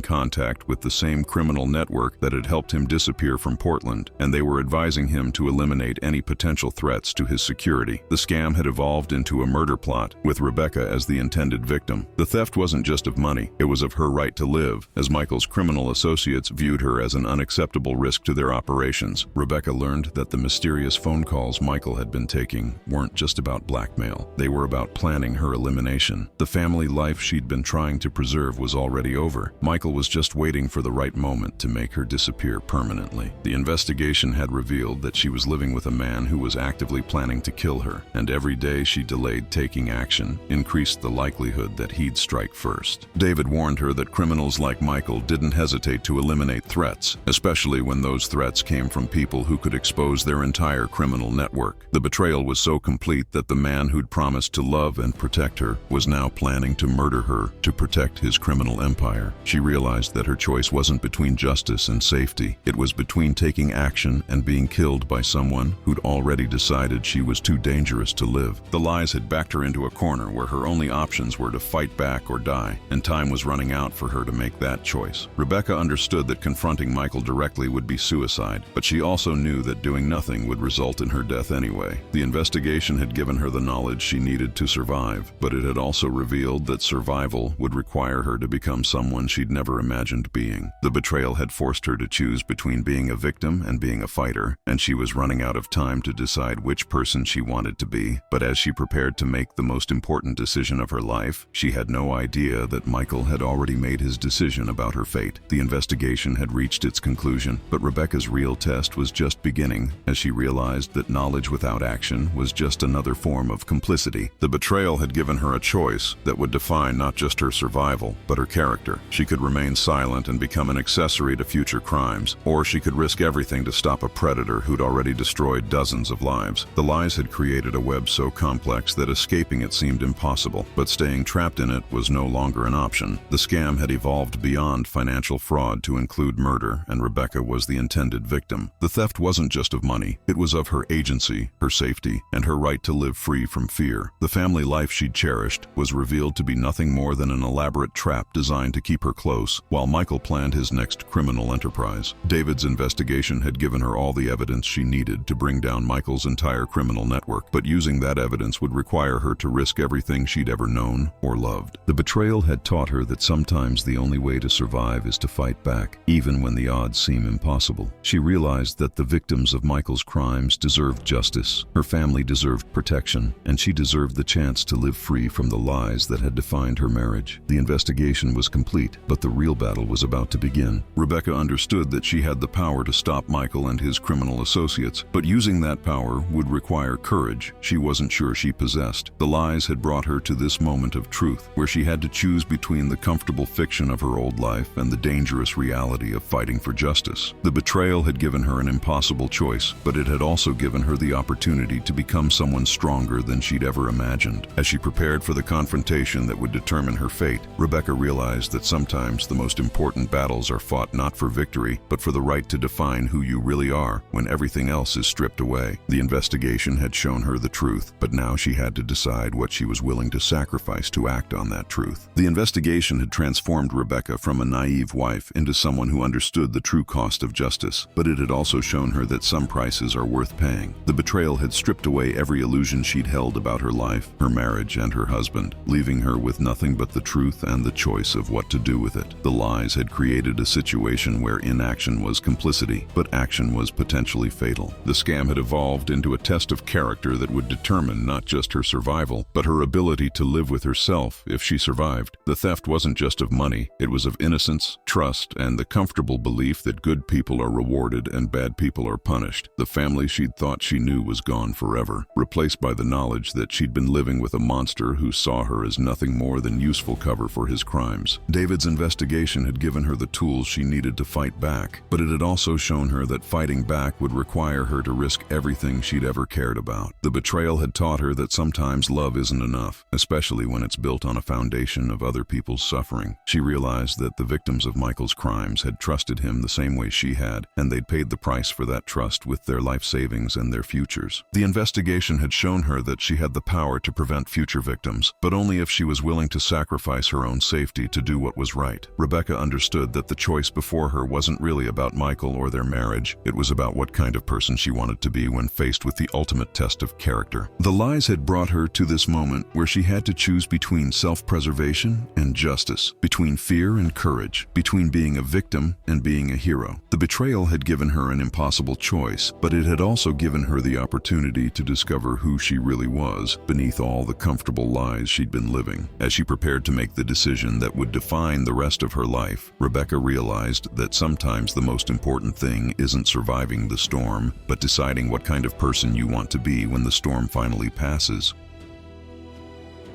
contact with the same criminal network that had helped him disappear from Portland, and they were advising him to eliminate any potential threats to his security. The scam had evolved into a murder plot, with Rebecca as the intended victim. The theft wasn't just of money, it was of her right to live, as Michael's criminal associates viewed her as an unacceptable risk to their operations. Rebecca learned that the mysterious phone calls Michael had been taking weren't just about blackmail. They were about planning her elimination. The family life she'd been trying to preserve was already over. Michael was just waiting for the right moment to make her disappear permanently. The investigation had revealed that she was living with a man who was actively planning to kill her, and every day she delayed taking action increased the likelihood that he'd strike first. David warned her that criminals like Michael didn't hesitate to eliminate threats, especially when those threats came from people who could expose their entire criminal network. The betrayal was so complete that the man who'd promised to love and protect her was now planning to murder her to protect his criminal empire. She realized that her choice wasn't between justice and safety. It was between taking action and being killed by someone who'd already decided she was too dangerous to live. The lies had backed her into a corner where her only options were to fight back or die, and time was running out for her to make that choice. Rebecca understood that confronting Michael directly would be suicide, but she also knew that doing nothing would result in her death anyway. The investigation had given her the knowledge she needed to survive, but it had also revealed that survival would require her to become someone she'd never imagined being. The betrayal had forced her to choose between being a victim and being a fighter, and she was running out of time to decide which person she wanted to be. But as she prepared to make the most important decision of her life, she had no idea that Michael had already made his decision about her fate. The investigation had reached its conclusion, but Rebecca's real test was just beginning as she realized that knowledge without action was just another form of complicity. The betrayal had given her a choice that would define not just her survival, but her character. She could remain silent and become an accessory to future crimes, or she could risk everything to stop a predator who'd already destroyed dozens of lives. The lies had created a web so complex that escaping it seemed impossible, but staying trapped in it was no longer an option. The scam had evolved beyond financial fraud to include murder, and Rebecca was the intended victim. The theft wasn't just of money, it was of her agency, her safety, and her right to live free from fear. The family life she'd cherished was revealed to be nothing more than an elaborate trap designed to keep her close, while Michael planned his next criminal enterprise. David's investigation had given her all the evidence she needed to bring down Michael's entire criminal network, but using that evidence would require her to risk everything she'd ever known or loved. The betrayal had taught her that sometimes the only way to survive is to fight back, even when the odds seem impossible. She realized that the victims of Michael's crimes deserved justice, her family deserved protection, and she deserved the chance to live free from the lies that had defined her marriage. The investigation was complete, but the real battle was about to begin. Rebecca understood that she had the power to stop Michael and his criminal associates, but using that power would require courage she wasn't sure she possessed. The lies had brought her to this moment of truth, where she had to choose between the comfortable fiction of her old life and the dangerous reality of fighting for justice. The betrayal had given her an impossible choice, but it had also given her the opportunity to become someone stronger than she'd ever imagined. As she prepared for the confrontation that would determine her fate, Rebecca realized that sometimes the most important battles are fought not for victory, but for the right to define who you really are when everything else is stripped away. The investigation had shown her the truth, but now she had to decide what she was willing to sacrifice to act on that truth. The investigation had transformed Rebecca from a naive wife into someone who understood the true cost of justice, but it had also shown her that some prices are worth paying. The betrayal had stripped away every illusion she'd held about her life, her marriage, and her husband, leaving her with nothing but the truth and the choice of what to do with it. The lies had created a situation where inaction was complicity, but action was potentially fatal. The scam had evolved into a test of character that would determine not just her survival, but her ability to live with herself if she survived. The theft wasn't just of money, it was of innocence, trust, and the comfortable belief that good people are rewarded and bad people are punished. The family she'd thought she knew was gone forever, replaced by the knowledge that she'd been living with a monster who saw her as nothing more than useful cover for his crimes. David's investigation had given her the tools she needed to fight back, but it had also shown her that fighting back would require her to risk everything she'd ever cared about. The betrayal had taught her that sometimes love isn't enough, especially when it's built on a foundation of other people's suffering. She realized that the victims of Michael's crimes had trusted him the same way she had, and they'd paid the price for that trust with their life savings and their futures. The investigation had shown her that she had the power to prevent future victims, but only if she was willing to sacrifice her own safety to do what was right. Rebecca understood that the choice before her wasn't really about Michael or their marriage. It was about what kind of person she wanted to be when faced with the ultimate test of character. The lies had brought her to this moment where she had to choose between self-preservation and justice, between fear and courage, between being a victim and being a hero. The betrayal had given her an impossible choice, but it had also given her the opportunity to discover who she really was beneath all the comfortable lies she'd been living. As she prepared to make the decision that would define the rest of her life, Rebecca realized that sometimes the most important thing isn't surviving the storm, but deciding what kind of person you want to be when the storm finally passes.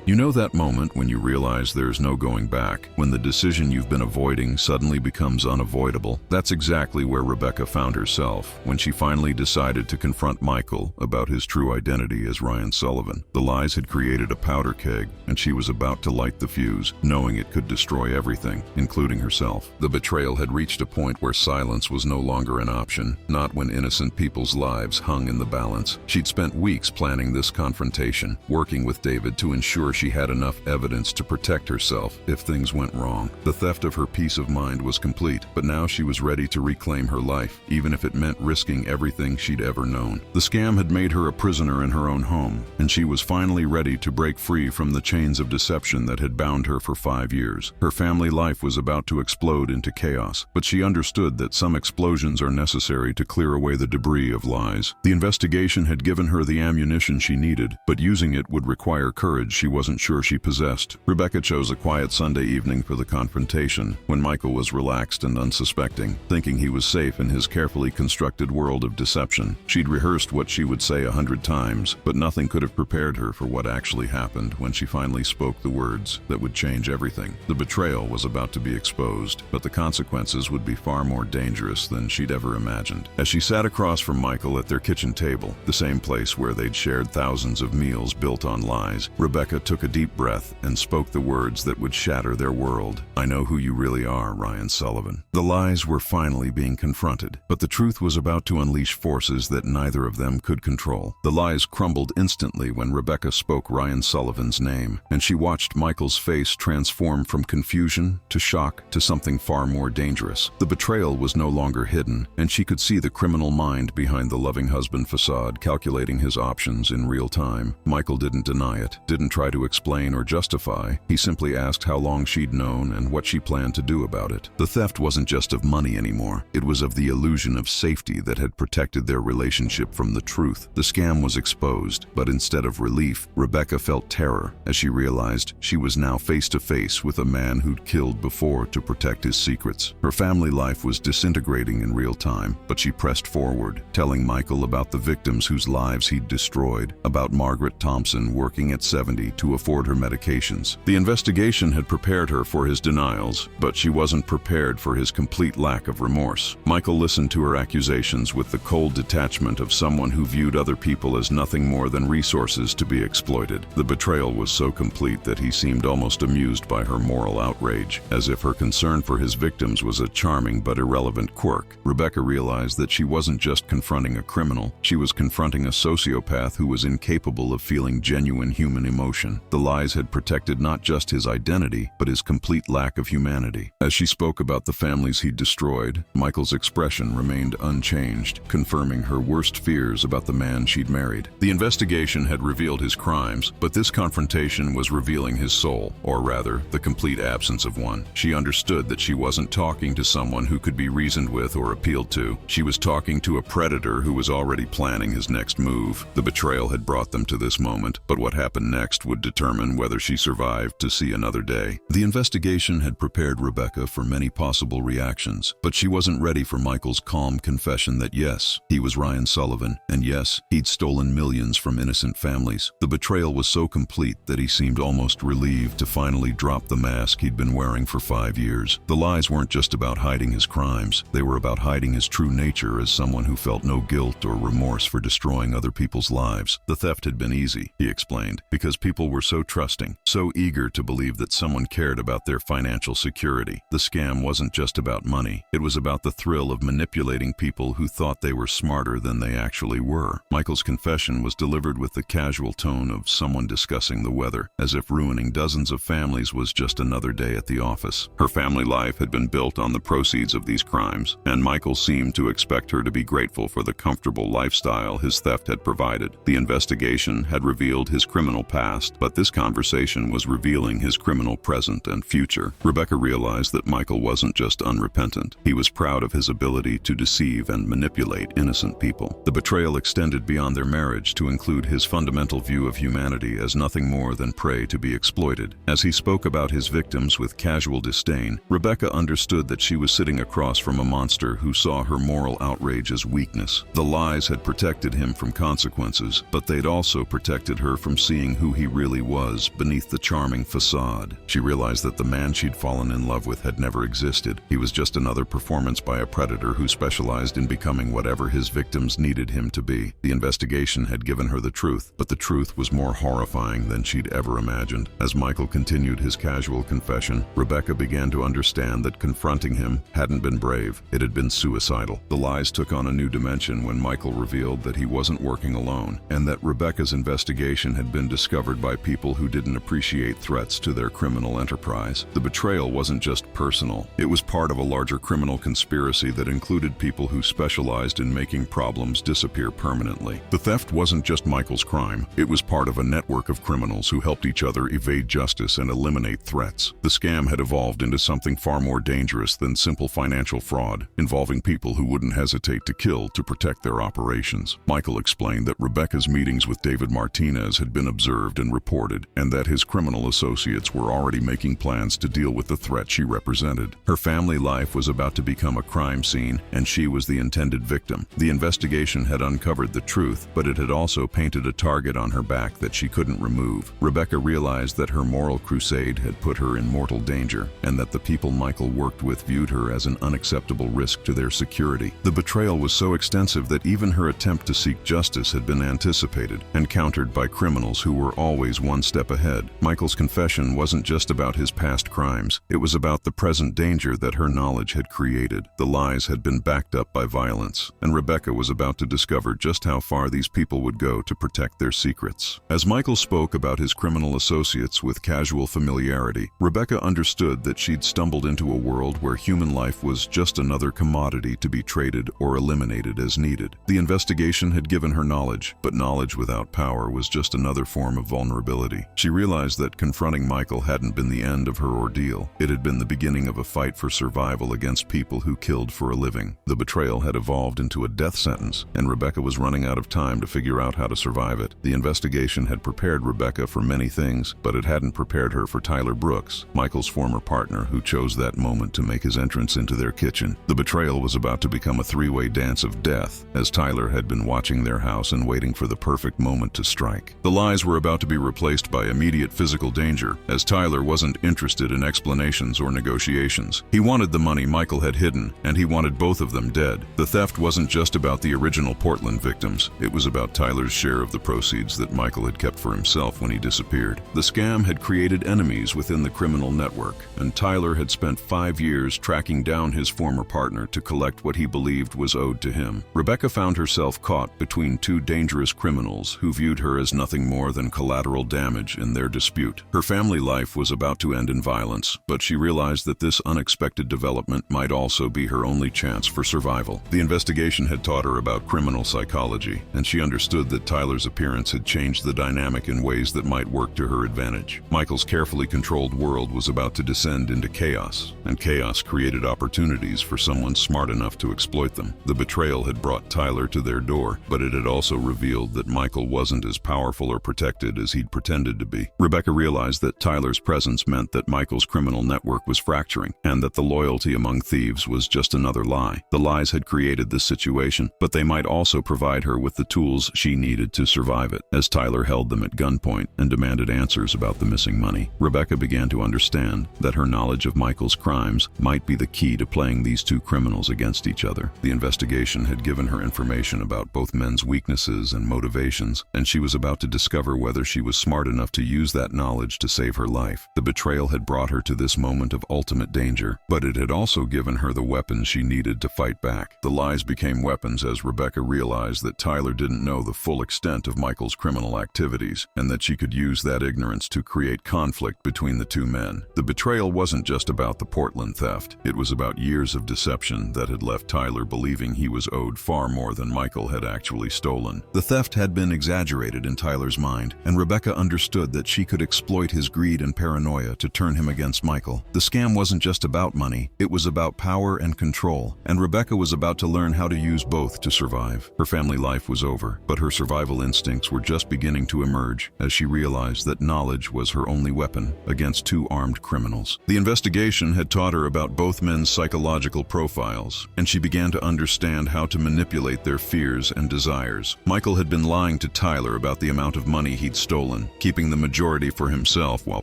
You know that moment when you realize there's no going back, when the decision you've been avoiding suddenly becomes unavoidable? That's exactly where Rebecca found herself when she finally decided to confront Michael about his true identity as Ryan Sullivan. The lies had created a powder keg, and she was about to light the fuse, knowing it could destroy everything, including herself. The betrayal had reached a point where silence was no longer an option, not when innocent people's lives hung in the balance. She'd spent weeks planning this confrontation, working with David to ensure she had enough evidence to protect herself if things went wrong. The theft of her peace of mind was complete, but now she was ready to reclaim her life, even if it meant risking everything she'd ever known. The scam had made her a prisoner in her own home, and she was finally ready to break free from the chains of deception that had bound her for 5 years. Her family life was about to explode into chaos, but she understood that some explosions are necessary to clear away the debris of lies. The investigation had given her the ammunition she needed, but using it would require courage she wasn't sure she possessed. Rebecca chose a quiet Sunday evening for the confrontation, when Michael was relaxed and unsuspecting, thinking he was safe in his carefully constructed world of deception. She'd rehearsed what she would say 100 times, but nothing could have prepared her for what actually happened when she finally spoke the words that would change everything. The betrayal was about to be exposed, but the consequences would be far more dangerous than she'd ever imagined. As she sat across from Michael at their kitchen table, the same place where they'd shared thousands of meals built on lies, Rebecca took a deep breath and spoke the words that would shatter their world. "I know who you really are, Ryan Sullivan." The lies were finally being confronted, but the truth was about to unleash forces that neither of them could control. The lies crumbled instantly when Rebecca spoke Ryan Sullivan's name, and she watched Michael's face transform from confusion to shock to something far more dangerous. The betrayal was no longer hidden, and she could see the criminal mind behind the loving husband facade, calculating his options in real time. Michael didn't deny it, didn't try to explain or justify. He simply asked how long she'd known and what she planned to do about it. The theft wasn't just of money anymore. It was of the illusion of safety that had protected their relationship from the truth. The scam was exposed, but instead of relief, Rebecca felt terror as she realized she was now face to face with a man who'd killed before to protect his secrets. Her family life was disintegrating in real time, but she pressed forward, telling Michael about the victims whose lives he'd destroyed, about Margaret Thompson working at 70 to to afford her medications. The investigation had prepared her for his denials, but she wasn't prepared for his complete lack of remorse. Michael listened to her accusations with the cold detachment of someone who viewed other people as nothing more than resources to be exploited. The betrayal was so complete that he seemed almost amused by her moral outrage, as if her concern for his victims was a charming but irrelevant quirk. Rebecca realized that she wasn't just confronting a criminal, she was confronting a sociopath who was incapable of feeling genuine human emotion. The lies had protected not just his identity, but his complete lack of humanity. As she spoke about the families he'd destroyed, Michael's expression remained unchanged, confirming her worst fears about the man she'd married. The investigation had revealed his crimes, but this confrontation was revealing his soul, or rather, the complete absence of one. She understood that she wasn't talking to someone who could be reasoned with or appealed to. She was talking to a predator who was already planning his next move. The betrayal had brought them to this moment, but what happened next would determine whether she survived to see another day. The investigation had prepared Rebecca for many possible reactions, but she wasn't ready for Michael's calm confession that yes, he was Ryan Sullivan, and yes, he'd stolen millions from innocent families. The betrayal was so complete that he seemed almost relieved to finally drop the mask he'd been wearing for 5 years. The lies weren't just about hiding his crimes, they were about hiding his true nature as someone who felt no guilt or remorse for destroying other people's lives. The theft had been easy, he explained, because people were so trusting, so eager to believe that someone cared about their financial security. The scam wasn't just about money, it was about the thrill of manipulating people who thought they were smarter than they actually were. Michael's confession was delivered with the casual tone of someone discussing the weather, as if ruining dozens of families was just another day at the office. Her family life had been built on the proceeds of these crimes, and Michael seemed to expect her to be grateful for the comfortable lifestyle his theft had provided. The investigation had revealed his criminal past, but this conversation was revealing his criminal present and future. Rebecca realized that Michael wasn't just unrepentant. He was proud of his ability to deceive and manipulate innocent people. The betrayal extended beyond their marriage to include his fundamental view of humanity as nothing more than prey to be exploited. As he spoke about his victims with casual disdain, Rebecca understood that she was sitting across from a monster who saw her moral outrage as weakness. The lies had protected him from consequences, but they'd also protected her from seeing who he really was beneath the charming facade. She realized that the man she'd fallen in love with had never existed. He was just another performance by a predator who specialized in becoming whatever his victims needed him to be. The investigation had given her the truth, but the truth was more horrifying than she'd ever imagined. As Michael continued his casual confession, Rebecca began to understand that confronting him hadn't been brave, it had been suicidal. The lies took on a new dimension when Michael revealed that he wasn't working alone, and that Rebecca's investigation had been discovered by people who didn't appreciate threats to their criminal enterprise. The betrayal wasn't just personal, it was part of a larger criminal conspiracy that included people who specialized in making problems disappear permanently. The theft wasn't just Michael's crime, it was part of a network of criminals who helped each other evade justice and eliminate threats. The scam had evolved into something far more dangerous than simple financial fraud, involving people who wouldn't hesitate to kill to protect their operations. Michael explained that Rebecca's meetings with David Martinez had been observed and reported, and that his criminal associates were already making plans to deal with the threat she represented. Her family life was about to become a crime scene, and she was the intended victim. The investigation had uncovered the truth, but it had also painted a target on her back that she couldn't remove. Rebecca realized that her moral crusade had put her in mortal danger, and that the people Michael worked with viewed her as an unacceptable risk to their security. The betrayal was so extensive that even her attempt to seek justice had been anticipated and countered by criminals who were always one step ahead. Michael's confession wasn't just about his past crimes, it was about the present danger that her knowledge had created. The lies had been backed up by violence, and Rebecca was about to discover just how far these people would go to protect their secrets. As Michael spoke about his criminal associates with casual familiarity, Rebecca understood that she'd stumbled into a world where human life was just another commodity to be traded or eliminated as needed. The investigation had given her knowledge, but knowledge without power was just another form of vulnerability. She realized that confronting Michael hadn't been the end of her ordeal. It had been the beginning of a fight for survival against people who killed for a living. The betrayal had evolved into a death sentence, and Rebecca was running out of time to figure out how to survive it. The investigation had prepared Rebecca for many things, but it hadn't prepared her for Tyler Brooks, Michael's former partner, who chose that moment to make his entrance into their kitchen. The betrayal was about to become a three-way dance of death, as Tyler had been watching their house and waiting for the perfect moment to strike. The lies were about to be replaced replaced by immediate physical danger, as Tyler wasn't interested in explanations or negotiations. He wanted the money Michael had hidden, and he wanted both of them dead. The theft wasn't just about the original Portland victims. It was about Tyler's share of the proceeds that Michael had kept for himself when he disappeared. The scam had created enemies within the criminal network, and Tyler had spent 5 years tracking down his former partner to collect what he believed was owed to him. Rebecca found herself caught between two dangerous criminals who viewed her as nothing more than collateral damage in their dispute. Her family life was about to end in violence, but she realized that this unexpected development might also be her only chance for survival. The investigation had taught her about criminal psychology, and she understood that Tyler's appearance had changed the dynamic in ways that might work to her advantage. Michael's carefully controlled world was about to descend into chaos, and chaos created opportunities for someone smart enough to exploit them. The betrayal had brought Tyler to their door, but it had also revealed that Michael wasn't as powerful or protected as he'd pretended to be. Rebecca realized that Tyler's presence meant that Michael's criminal network was fracturing, and that the loyalty among thieves was just another lie. The lies had created this situation, but they might also provide her with the tools she needed to survive it. As Tyler held them at gunpoint and demanded answers about the missing money, Rebecca began to understand that her knowledge of Michael's crimes might be the key to playing these two criminals against each other. The investigation had given her information about both men's weaknesses and motivations, and she was about to discover whether she was smart enough to use that knowledge to save her life. The betrayal had brought her to this moment of ultimate danger, but it had also given her the weapons she needed to fight back. The lies became weapons as Rebecca realized that Tyler didn't know the full extent of Michael's criminal activities, and that she could use that ignorance to create conflict between the two men. The betrayal wasn't just about the Portland theft. It was about years of deception that had left Tyler believing he was owed far more than Michael had actually stolen. The theft had been exaggerated in Tyler's mind, and Rebecca understood that she could exploit his greed and paranoia to turn him against Michael. The scam wasn't just about money, it was about power and control, and Rebecca was about to learn how to use both to survive. Her family life was over, but her survival instincts were just beginning to emerge as she realized that knowledge was her only weapon against two armed criminals. The investigation had taught her about both men's psychological profiles, and she began to understand how to manipulate their fears and desires. Michael had been lying to Tyler about the amount of money he'd stolen, keeping the majority for himself while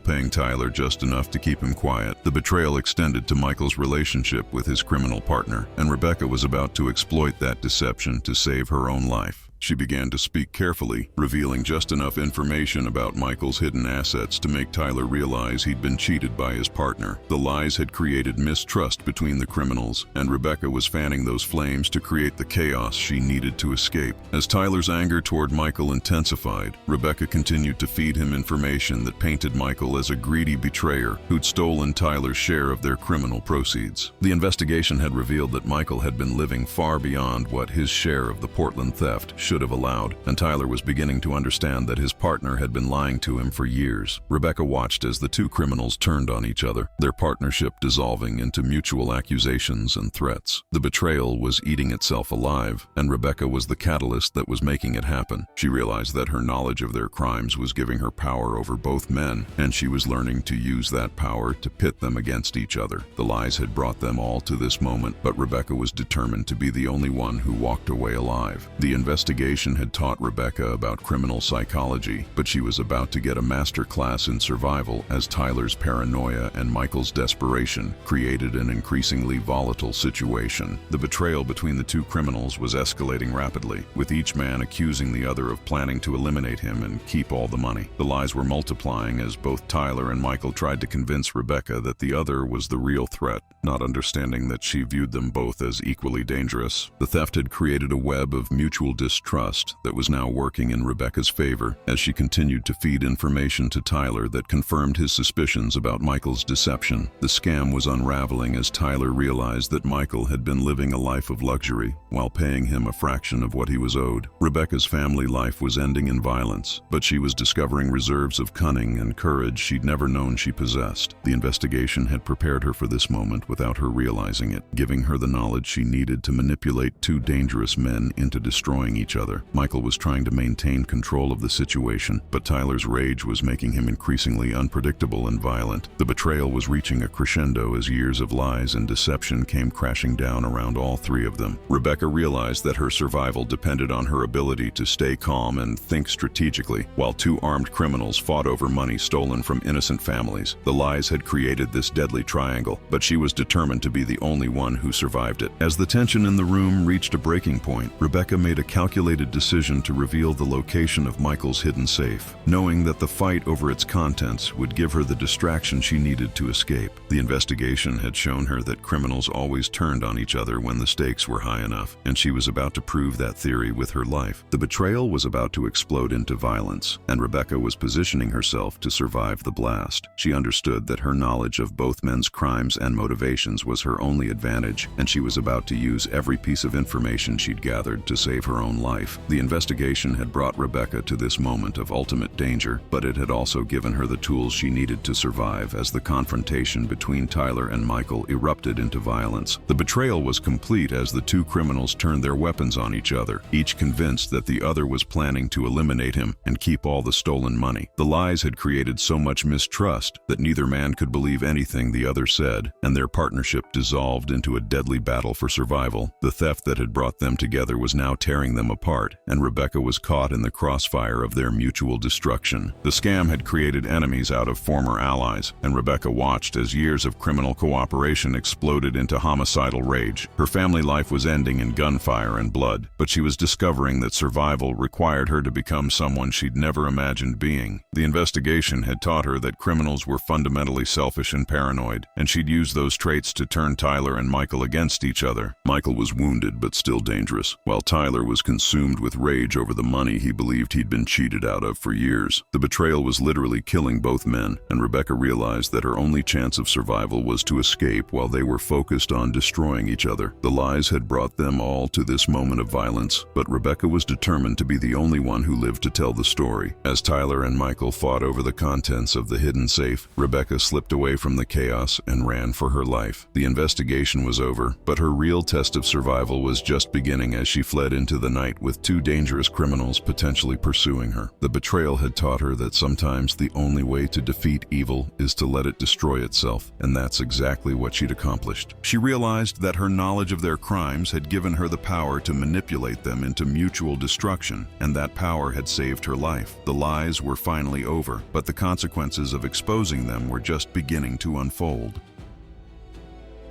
paying Tyler just enough to keep him quiet. The betrayal extended to Michael's relationship with his criminal partner, and Rebecca was about to exploit that deception to save her own life. She began to speak carefully, revealing just enough information about Michael's hidden assets to make Tyler realize he'd been cheated by his partner. The lies had created mistrust between the criminals, and Rebecca was fanning those flames to create the chaos she needed to escape. As Tyler's anger toward Michael intensified, Rebecca continued to feed him information that painted Michael as a greedy betrayer who'd stolen Tyler's share of their criminal proceeds. The investigation had revealed that Michael had been living far beyond what his share of the Portland theft should have allowed, and Tyler was beginning to understand that his partner had been lying to him for years. Rebecca watched as the two criminals turned on each other, their partnership dissolving into mutual accusations and threats. The betrayal was eating itself alive, and Rebecca was the catalyst that was making it happen. She realized that her knowledge of their crimes was giving her power over both men, and she was learning to use that power to pit them against each other. The lies had brought them all to this moment, but Rebecca was determined to be the only one who walked away alive. The investigation had taught Rebecca about criminal psychology, but she was about to get a master class in survival as Tyler's paranoia and Michael's desperation created an increasingly volatile situation. The betrayal between the two criminals was escalating rapidly, with each man accusing the other of planning to eliminate him and keep all the money. The lies were multiplying as both Tyler and Michael tried to convince Rebecca that the other was the real threat, not understanding that she viewed them both as equally dangerous. The theft had created a web of mutual distrust that was now working in Rebecca's favor as she continued to feed information to Tyler that confirmed his suspicions about Michael's deception. The scam was unraveling as Tyler realized that Michael had been living a life of luxury while paying him a fraction of what he was owed. Rebecca's family life was ending in violence, but she was discovering reserves of cunning and courage she'd never known she possessed. The investigation had prepared her for this moment without her realizing it, giving her the knowledge she needed to manipulate two dangerous men into destroying each other. Michael was trying to maintain control of the situation, but Tyler's rage was making him increasingly unpredictable and violent. The betrayal was reaching a crescendo as years of lies and deception came crashing down around all three of them. Rebecca realized that her survival depended on her ability to stay calm and think strategically, while two armed criminals fought over money stolen from innocent families. The lies had created this deadly triangle, but she was determined to be the only one who survived it. As the tension in the room reached a breaking point, Rebecca made a calculated decision to reveal the location of Michael's hidden safe, knowing that the fight over its contents would give her the distraction she needed to escape. The investigation had shown her that criminals always turned on each other when the stakes were high enough, and she was about to prove that theory with her life. The betrayal was about to explode into violence, and Rebecca was positioning herself to survive the blast. She understood that her knowledge of both men's crimes and motivations was her only advantage, and she was about to use every piece of information she'd gathered to save her own life. The investigation had brought Rebecca to this moment of ultimate danger, but it had also given her the tools she needed to survive as the confrontation between Tyler and Michael erupted into violence. The betrayal was complete as the two criminals turned their weapons on each other, each convinced that the other was planning to eliminate him and keep all the stolen money. The lies had created so much mistrust that neither man could believe anything the other said, and their partnership dissolved into a deadly battle for survival. The theft that had brought them together was now tearing them apart, and Rebecca was caught in the crossfire of their mutual destruction. The scam had created enemies out of former allies, and Rebecca watched as years of criminal cooperation exploded into homicidal rage. Her family life was ending in gunfire and blood, but she was discovering that survival required her to become someone she'd never imagined being. The investigation had taught her that criminals were fundamentally selfish and paranoid, and she'd used those traits to turn Tyler and Michael against each other. Michael was wounded but still dangerous, while Tyler was consumed with rage over the money he believed he'd been cheated out of for years. The betrayal was literally killing both men, and Rebecca realized that her only chance of survival was to escape while they were focused on destroying each other. The lies had brought them all to this moment of violence, but Rebecca was determined to be the only one who lived to tell the story. As Tyler and Michael fought over the contents of the hidden safe, Rebecca slipped away from the chaos and ran for her life. The investigation was over, but her real test of survival was just beginning as she fled into the night with two dangerous criminals potentially pursuing her. The betrayal had taught her that sometimes the only way to defeat evil is to let it destroy itself, and that's exactly what she'd accomplished. She realized that her knowledge of their crimes had given her the power to manipulate them into mutual destruction, and that power had saved her life. The lies were finally over, but the consequences of exposing them were just beginning to unfold.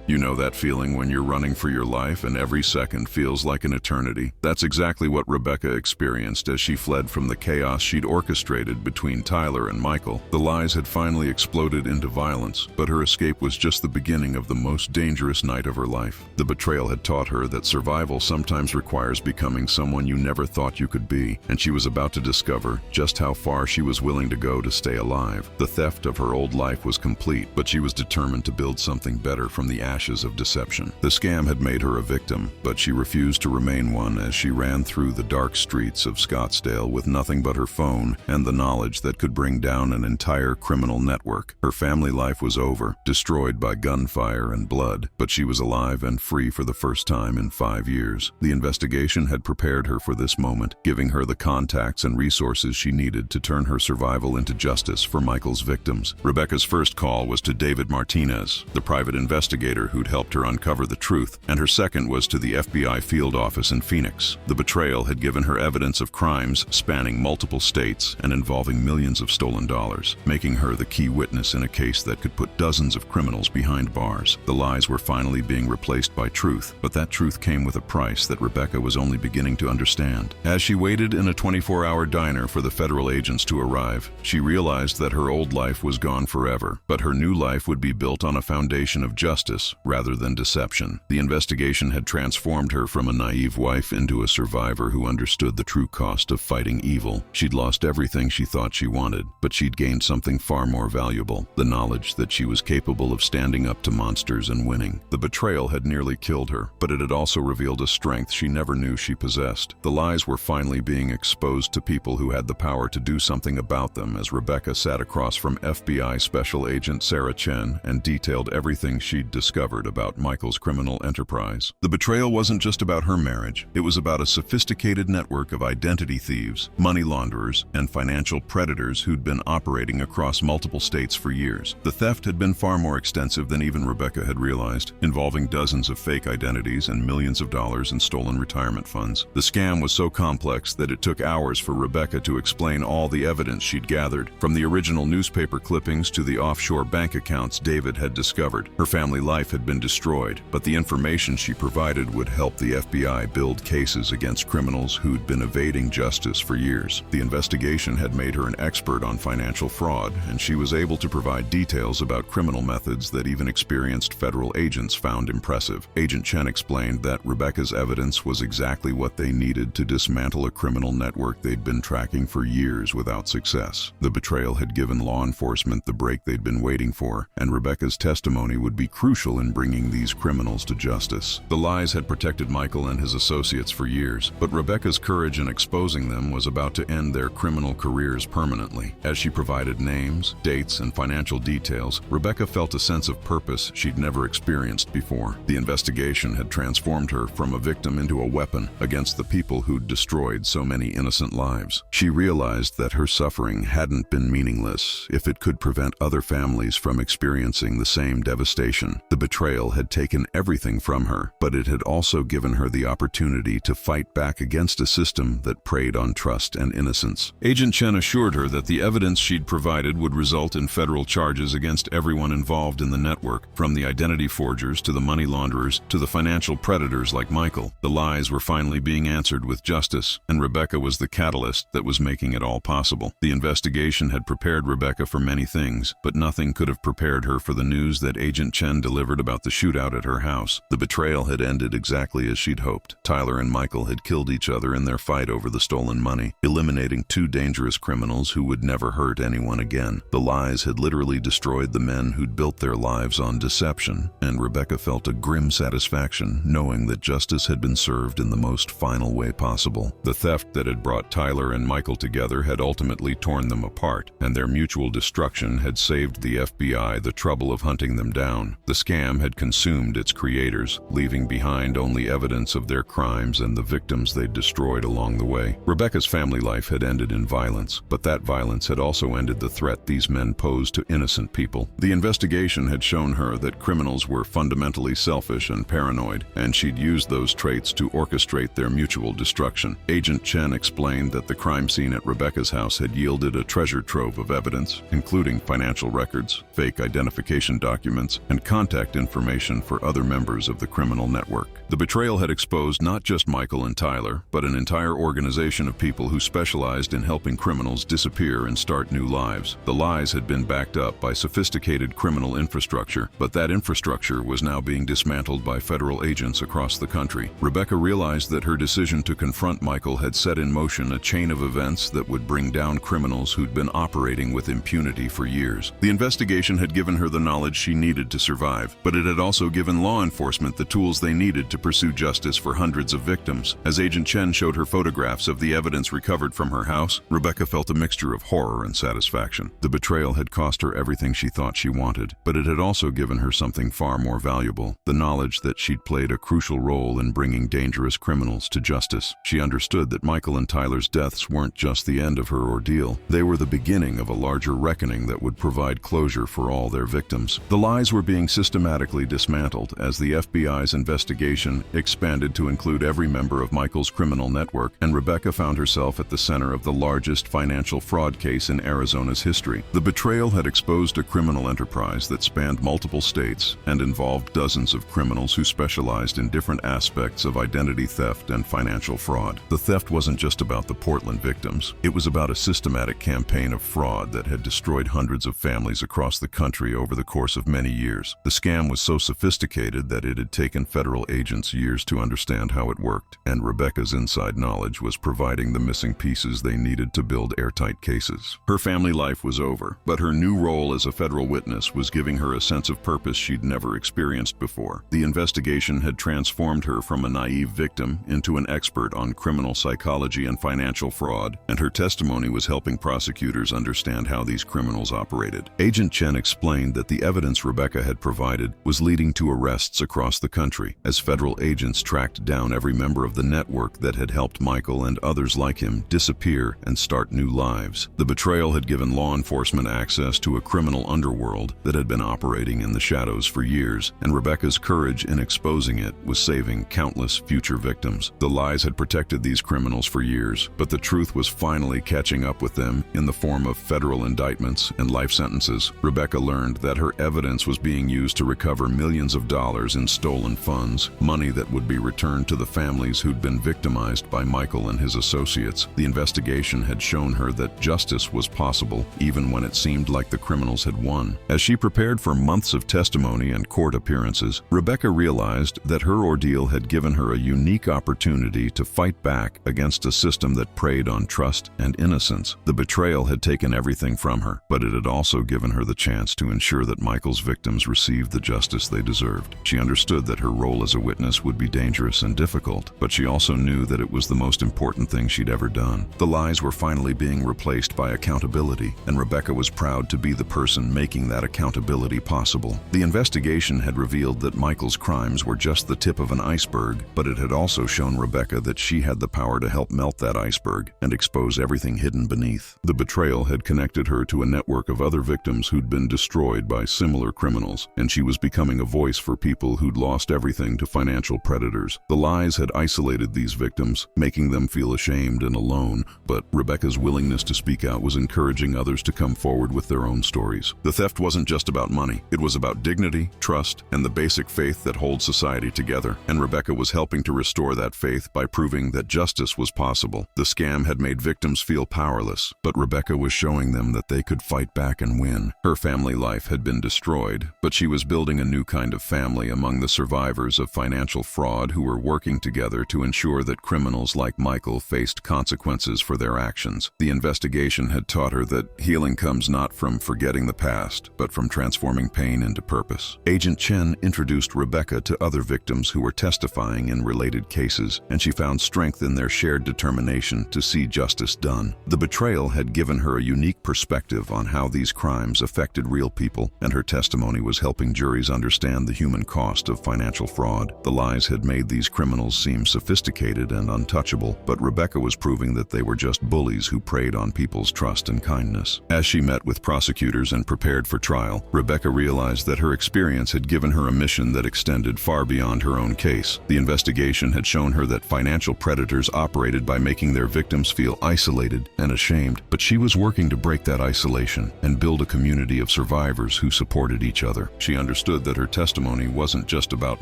You know that feeling when you're running for your life and every second feels like an eternity? That's exactly what Rebecca experienced as she fled from the chaos she'd orchestrated between Tyler and Michael. The lies had finally exploded into violence, but her escape was just the beginning of the most dangerous night of her life. The betrayal had taught her that survival sometimes requires becoming someone you never thought you could be, and she was about to discover just how far she was willing to go to stay alive. The theft of her old life was complete, but she was determined to build something better from the ashes of deception. The scam had made her a victim, but she refused to remain one as she ran through the dark streets of Scottsdale with nothing but her phone and the knowledge that could bring down an entire criminal network. Her family life was over, destroyed by gunfire and blood, but she was alive and free for the first time in 5 years. The investigation had prepared her for this moment, giving her the contacts and resources she needed to turn her survival into justice for Michael's victims. Rebecca's first call was to David Martinez, the private investigator who'd helped her uncover the truth, and her second was to the FBI field office in Phoenix. The betrayal had given her evidence of crimes spanning multiple states and involving millions of stolen dollars, making her the key witness in a case that could put dozens of criminals behind bars. The lies were finally being replaced by truth, but that truth came with a price that Rebecca was only beginning to understand. As she waited in a 24-hour diner for the federal agents to arrive, she realized that her old life was gone forever, but her new life would be built on a foundation of justice rather than deception. The investigation had transformed her from a naive wife into a survivor who understood the true cost of fighting evil. She'd lost everything she thought she wanted, but she'd gained something far more valuable: the knowledge that she was capable of standing up to monsters and winning. The betrayal had nearly killed her, but it had also revealed a strength she never knew she possessed. The lies were finally being exposed to people who had the power to do something about them as Rebecca sat across from FBI Special Agent Sarah Chen and detailed everything she'd discovered discovered about Michael's criminal enterprise. The betrayal wasn't just about her marriage. It was about a sophisticated network of identity thieves, money launderers, and financial predators who'd been operating across multiple states for years. The theft had been far more extensive than even Rebecca had realized, involving dozens of fake identities and millions of dollars in stolen retirement funds. The scam was so complex that it took hours for Rebecca to explain all the evidence she'd gathered, from the original newspaper clippings to the offshore bank accounts David had discovered. Her family life had been destroyed, but the information she provided would help the FBI build cases against criminals who'd been evading justice for years. The investigation had made her an expert on financial fraud, and she was able to provide details about criminal methods that even experienced federal agents found impressive. Agent Chen explained that Rebecca's evidence was exactly what they needed to dismantle a criminal network they'd been tracking for years without success. The betrayal had given law enforcement the break they'd been waiting for, and Rebecca's testimony would be crucial in bringing these criminals to justice. The lies had protected Michael and his associates for years, but Rebecca's courage in exposing them was about to end their criminal careers permanently. As she provided names, dates, and financial details, Rebecca felt a sense of purpose she'd never experienced before. The investigation had transformed her from a victim into a weapon against the people who'd destroyed so many innocent lives. She realized that her suffering hadn't been meaningless if it could prevent other families from experiencing the same devastation. The betrayal had taken everything from her, but it had also given her the opportunity to fight back against a system that preyed on trust and innocence. Agent Chen assured her that the evidence she'd provided would result in federal charges against everyone involved in the network, from the identity forgers to the money launderers to the financial predators like Michael. The lies were finally being answered with justice, and Rebecca was the catalyst that was making it all possible. The investigation had prepared Rebecca for many things, but nothing could have prepared her for the news that Agent Chen delivered about the shootout at her house. The betrayal had ended exactly as she'd hoped. Tyler and Michael had killed each other in their fight over the stolen money, eliminating two dangerous criminals who would never hurt anyone again. The lies had literally destroyed the men who'd built their lives on deception, and Rebecca felt a grim satisfaction knowing that justice had been served in the most final way possible. The theft that had brought Tyler and Michael together had ultimately torn them apart, and their mutual destruction had saved the FBI the trouble of hunting them down. The scam had consumed its creators, leaving behind only evidence of their crimes and the victims they'd destroyed along the way. Rebecca's family life had ended in violence, but that violence had also ended the threat these men posed to innocent people. The investigation had shown her that criminals were fundamentally selfish and paranoid, and she'd used those traits to orchestrate their mutual destruction. Agent Chen explained that the crime scene at Rebecca's house had yielded a treasure trove of evidence, including financial records, fake identification documents, and contact information for other members of the criminal network. The betrayal had exposed not just Michael and Tyler, but an entire organization of people who specialized in helping criminals disappear and start new lives. The lies had been backed up by sophisticated criminal infrastructure, but that infrastructure was now being dismantled by federal agents across the country. Rebecca realized that her decision to confront Michael had set in motion a chain of events that would bring down criminals who'd been operating with impunity for years. The investigation had given her the knowledge she needed to survive, but it had also given law enforcement the tools they needed to pursue justice for hundreds of victims. As Agent Chen showed her photographs of the evidence recovered from her house, Rebecca felt a mixture of horror and satisfaction. The betrayal had cost her everything she thought she wanted, but it had also given her something far more valuable: the knowledge that she'd played a crucial role in bringing dangerous criminals to justice. She understood that Michael and Tyler's deaths weren't just the end of her ordeal. They were the beginning of a larger reckoning that would provide closure for all their victims. The lies were being systematically dismantled as the FBI's investigation expanded to include every member of Michael's criminal network, and Rebecca found herself at the center of the largest financial fraud case in Arizona's history. The betrayal had exposed a criminal enterprise that spanned multiple states and involved dozens of criminals who specialized in different aspects of identity theft and financial fraud. The theft wasn't just about the Portland victims. It was about a systematic campaign of fraud that had destroyed hundreds of families across the country over the course of many years. The scam was so sophisticated that it had taken federal agents years to understand how it worked, and Rebecca's inside knowledge was providing the missing pieces they needed to build airtight cases. Her family life was over, but her new role as a federal witness was giving her a sense of purpose she'd never experienced before. The investigation had transformed her from a naive victim into an expert on criminal psychology and financial fraud, and her testimony was helping prosecutors understand how these criminals operated. Agent Chen explained that the evidence Rebecca had provided sophisticated was leading to arrests across the country, as federal agents tracked down every member of the network that had helped Michael and others like him disappear and start new lives. The betrayal had given law enforcement access to a criminal underworld that had been operating in the shadows for years, and Rebecca's courage in exposing it was saving countless future victims. The lies had protected these criminals for years, but the truth was finally catching up with them in the form of federal indictments and life sentences. Rebecca learned that her evidence was being used to recover millions of dollars in stolen funds, money that would be returned to the families who'd been victimized by Michael and his associates. The investigation had shown her that justice was possible, even when it seemed like the criminals had won. As she prepared for months of testimony and court appearances, Rebecca realized that her ordeal had given her a unique opportunity to fight back against a system that preyed on trust and innocence. The betrayal had taken everything from her, but it had also given her the chance to ensure that Michael's victims received the justice they deserved. She understood that her role as a witness would be dangerous and difficult, but she also knew that it was the most important thing she'd ever done. The lies were finally being replaced by accountability, and Rebecca was proud to be the person making that accountability possible. The investigation had revealed that Michael's crimes were just the tip of an iceberg, but it had also shown Rebecca that she had the power to help melt that iceberg and expose everything hidden beneath. The betrayal had connected her to a network of other victims who'd been destroyed by similar criminals, and she was becoming a voice for people who'd lost everything to financial predators. The lies had isolated these victims, making them feel ashamed and alone, but Rebecca's willingness to speak out was encouraging others to come forward with their own stories. The theft wasn't just about money. It was about dignity, trust, and the basic faith that holds society together, and Rebecca was helping to restore that faith by proving that justice was possible. The scam had made victims feel powerless, but Rebecca was showing them that they could fight back and win. Her family life had been destroyed, but she was building a new kind of family among the survivors of financial fraud who were working together to ensure that criminals like Michael faced consequences for their actions. The investigation had taught her that healing comes not from forgetting the past, but from transforming pain into purpose. Agent Chen introduced Rebecca to other victims who were testifying in related cases, and she found strength in their shared determination to see justice done. The betrayal had given her a unique perspective on how these crimes affected real people, and her testimony was helping juries understand the human cost of financial fraud. The lies had made these criminals seem sophisticated and untouchable, but Rebecca was proving that they were just bullies who preyed on people's trust and kindness. As she met with prosecutors and prepared for trial, Rebecca realized that her experience had given her a mission that extended far beyond her own case. The investigation had shown her that financial predators operated by making their victims feel isolated and ashamed, but she was working to break that isolation and build a community of survivors who supported each other. She understood that her testimony wasn't just about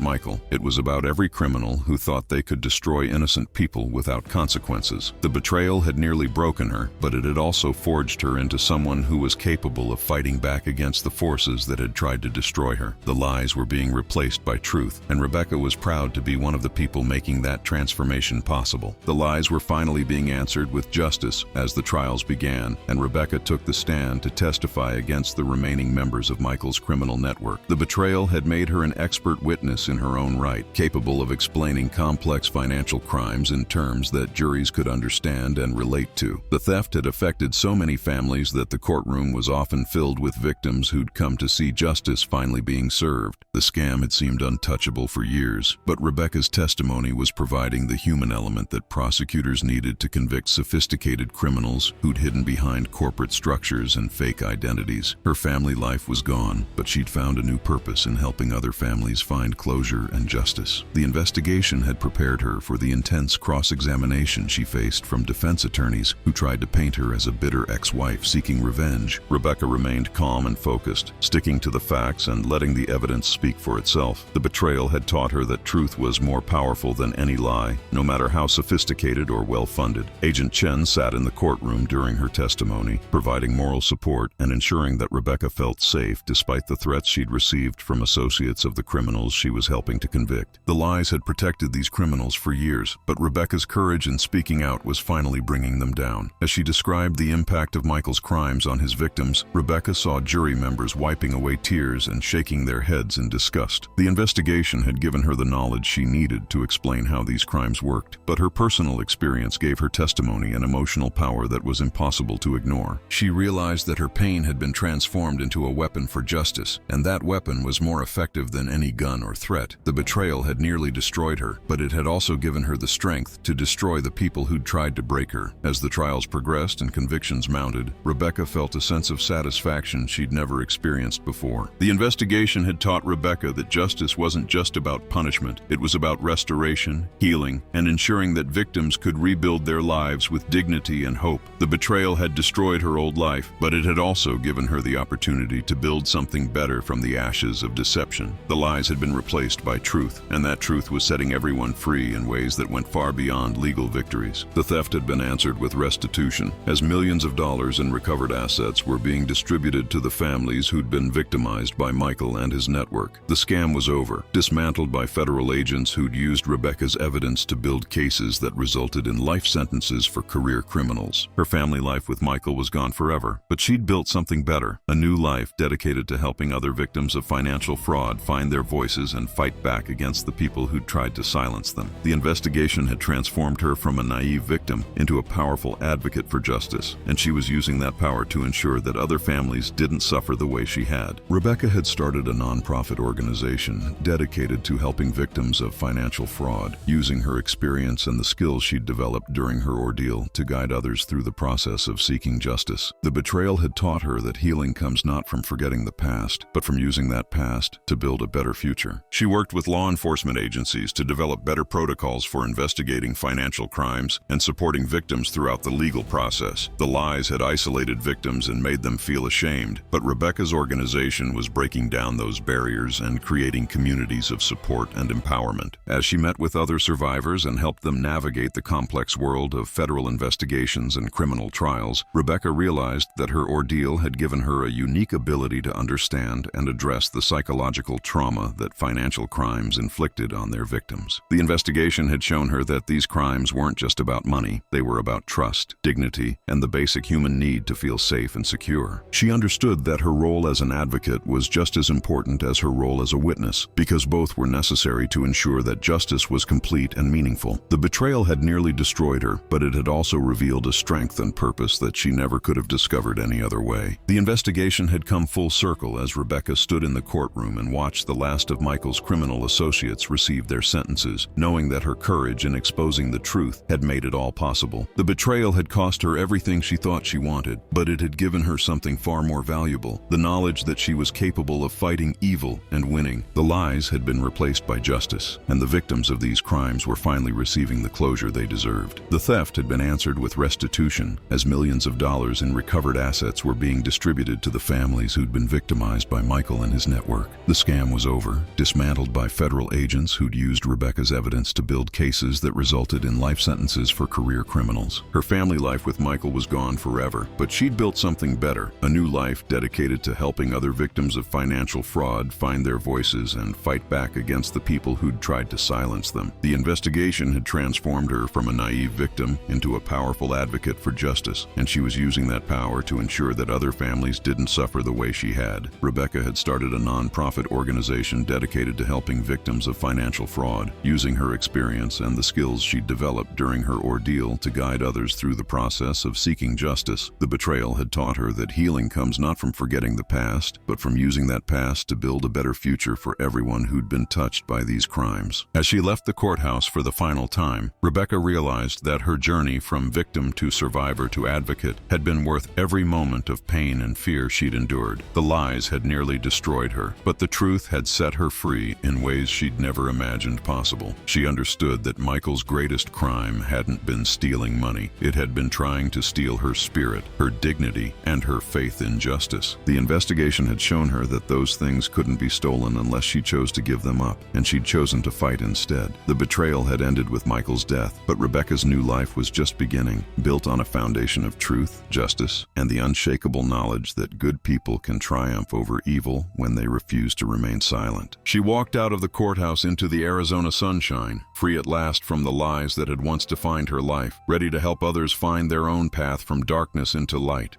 Michael. It was about every criminal who thought they could destroy innocent people without consequences. The betrayal had nearly broken her, but it had also forged her into someone who was capable of fighting back against the forces that had tried to destroy her. The lies were being replaced by truth, and Rebecca was proud to be one of the people making that transformation possible. The lies were finally being answered with justice as the trials began, and Rebecca took the stand to testify against the remaining members of Michael's criminal network. The betrayal had made her an expert witness in her own right, capable of explaining complex financial crimes in terms that juries could understand and relate to. The theft had affected so many families that the courtroom was often filled with victims who'd come to see justice finally being served. The scam had seemed untouchable for years, but Rebecca's testimony was providing the human element that prosecutors needed to convict sophisticated criminals who'd hidden behind corporate structures and fake identities. Her family life was gone, but she'd found a new purpose in helping other families find closure and justice. The investigation had prepared her for the intense cross-examination she faced from defense attorneys who tried to paint her as a bitter ex-wife seeking revenge. Rebecca remained calm and focused, sticking to the facts and letting the evidence speak for itself. The betrayal had taught her that truth was more powerful than any lie, no matter how sophisticated or well-funded. Agent Chen sat in the courtroom during her testimony, providing moral support and ensuring that Rebecca felt safe despite the threats she'd received from associates of the criminals she was helping to convict. The lies had protected these criminals for years, but Rebecca's courage in speaking out was finally bringing them down. As she described the impact of Michael's crimes on his victims, Rebecca saw jury members wiping away tears and shaking their heads in disgust. The investigation had given her the knowledge she needed to explain how these crimes worked, but her personal experience gave her testimony an emotional power that was impossible to ignore. She realized that her pain had been transformed into a weapon for justice, and that weapon weapon was more effective than any gun or threat. The betrayal had nearly destroyed her, but it had also given her the strength to destroy the people who'd tried to break her. As the trials progressed and convictions mounted, Rebecca felt a sense of satisfaction she'd never experienced before. The investigation had taught Rebecca that justice wasn't just about punishment. It was about restoration, healing, and ensuring that victims could rebuild their lives with dignity and hope. The betrayal had destroyed her old life, but it had also given her the opportunity to build something better from the ashes of deception. The lies had been replaced by truth, and that truth was setting everyone free in ways that went far beyond legal victories. The theft had been answered with restitution, as millions of dollars in recovered assets were being distributed to the families who'd been victimized by Michael and his network. The scam was over, dismantled by federal agents who'd used Rebecca's evidence to build cases that resulted in life sentences for career criminals. Her family life with Michael was gone forever, but she'd built something better, a new life dedicated to helping other victims of financial fraud find their voices and fight back against the people who'd tried to silence them. The investigation had transformed her from a naive victim into a powerful advocate for justice, and she was using that power to ensure that other families didn't suffer the way she had. Rebecca had started a nonprofit organization dedicated to helping victims of financial fraud, using her experience and the skills she'd developed during her ordeal to guide others through the process of seeking justice. The betrayal had taught her that healing comes not from forgetting the past, but from using that past to build a better future. She worked with law enforcement agencies to develop better protocols for investigating financial crimes and supporting victims throughout the legal process. The lies had isolated victims and made them feel ashamed, but Rebecca's organization was breaking down those barriers and creating communities of support and empowerment. As she met with other survivors and helped them navigate the complex world of federal investigations and criminal trials, Rebecca realized that her ordeal had given her a unique ability to understand and address the psychological trauma that financial crimes inflicted on their victims. The investigation had shown her that these crimes weren't just about money, they were about trust, dignity, and the basic human need to feel safe and secure. She understood that her role as an advocate was just as important as her role as a witness, because both were necessary to ensure that justice was complete and meaningful. The betrayal had nearly destroyed her, but it had also revealed a strength and purpose that she never could have discovered any other way. The investigation had come full circle as Rebecca stood in the courtroom and watched the last of Michael's criminal associates receive their sentences, knowing that her courage in exposing the truth had made it all possible. The betrayal had cost her everything she thought she wanted, but it had given her something far more valuable, the knowledge that she was capable of fighting evil and winning. The lies had been replaced by justice, and the victims of these crimes were finally receiving the closure they deserved. The theft had been answered with restitution, as millions of dollars in recovered assets were being distributed to the families who'd been victimized by Michael and his network. The scam was over, dismantled by federal agents who'd used Rebecca's evidence to build cases that resulted in life sentences for career criminals. Her family life with Michael was gone forever, but she'd built something better, a new life dedicated to helping other victims of financial fraud find their voices and fight back against the people who'd tried to silence them. The investigation had transformed her from a naive victim into a powerful advocate for justice, and she was using that power to ensure that other families didn't suffer the way she had. Rebecca had started a nonprofit organization dedicated to helping victims of financial fraud, using her experience and the skills she'd developed during her ordeal to guide others through the process of seeking justice. The betrayal had taught her that healing comes not from forgetting the past, but from using that past to build a better future for everyone who'd been touched by these crimes. As she left the courthouse for the final time, Rebecca realized that her journey from victim to survivor to advocate had been worth every moment of pain and fear she'd endured. The lies had nearly destroyed her, but the truth had set her free in ways she'd never imagined possible. She understood that Michael's greatest crime hadn't been stealing money. It had been trying to steal her spirit, her dignity, and her faith in justice. The investigation had shown her that those things couldn't be stolen unless she chose to give them up, and she'd chosen to fight instead. The betrayal had ended with Michael's death, but Rebecca's new life was just beginning, built on a foundation of truth, justice, and the unshakable knowledge that good people can triumph over evil when they refuse to remain silent. She walked out of the courthouse into the Arizona sunshine, free at last from the lies that had once defined her life, ready to help others find their own path from darkness into light.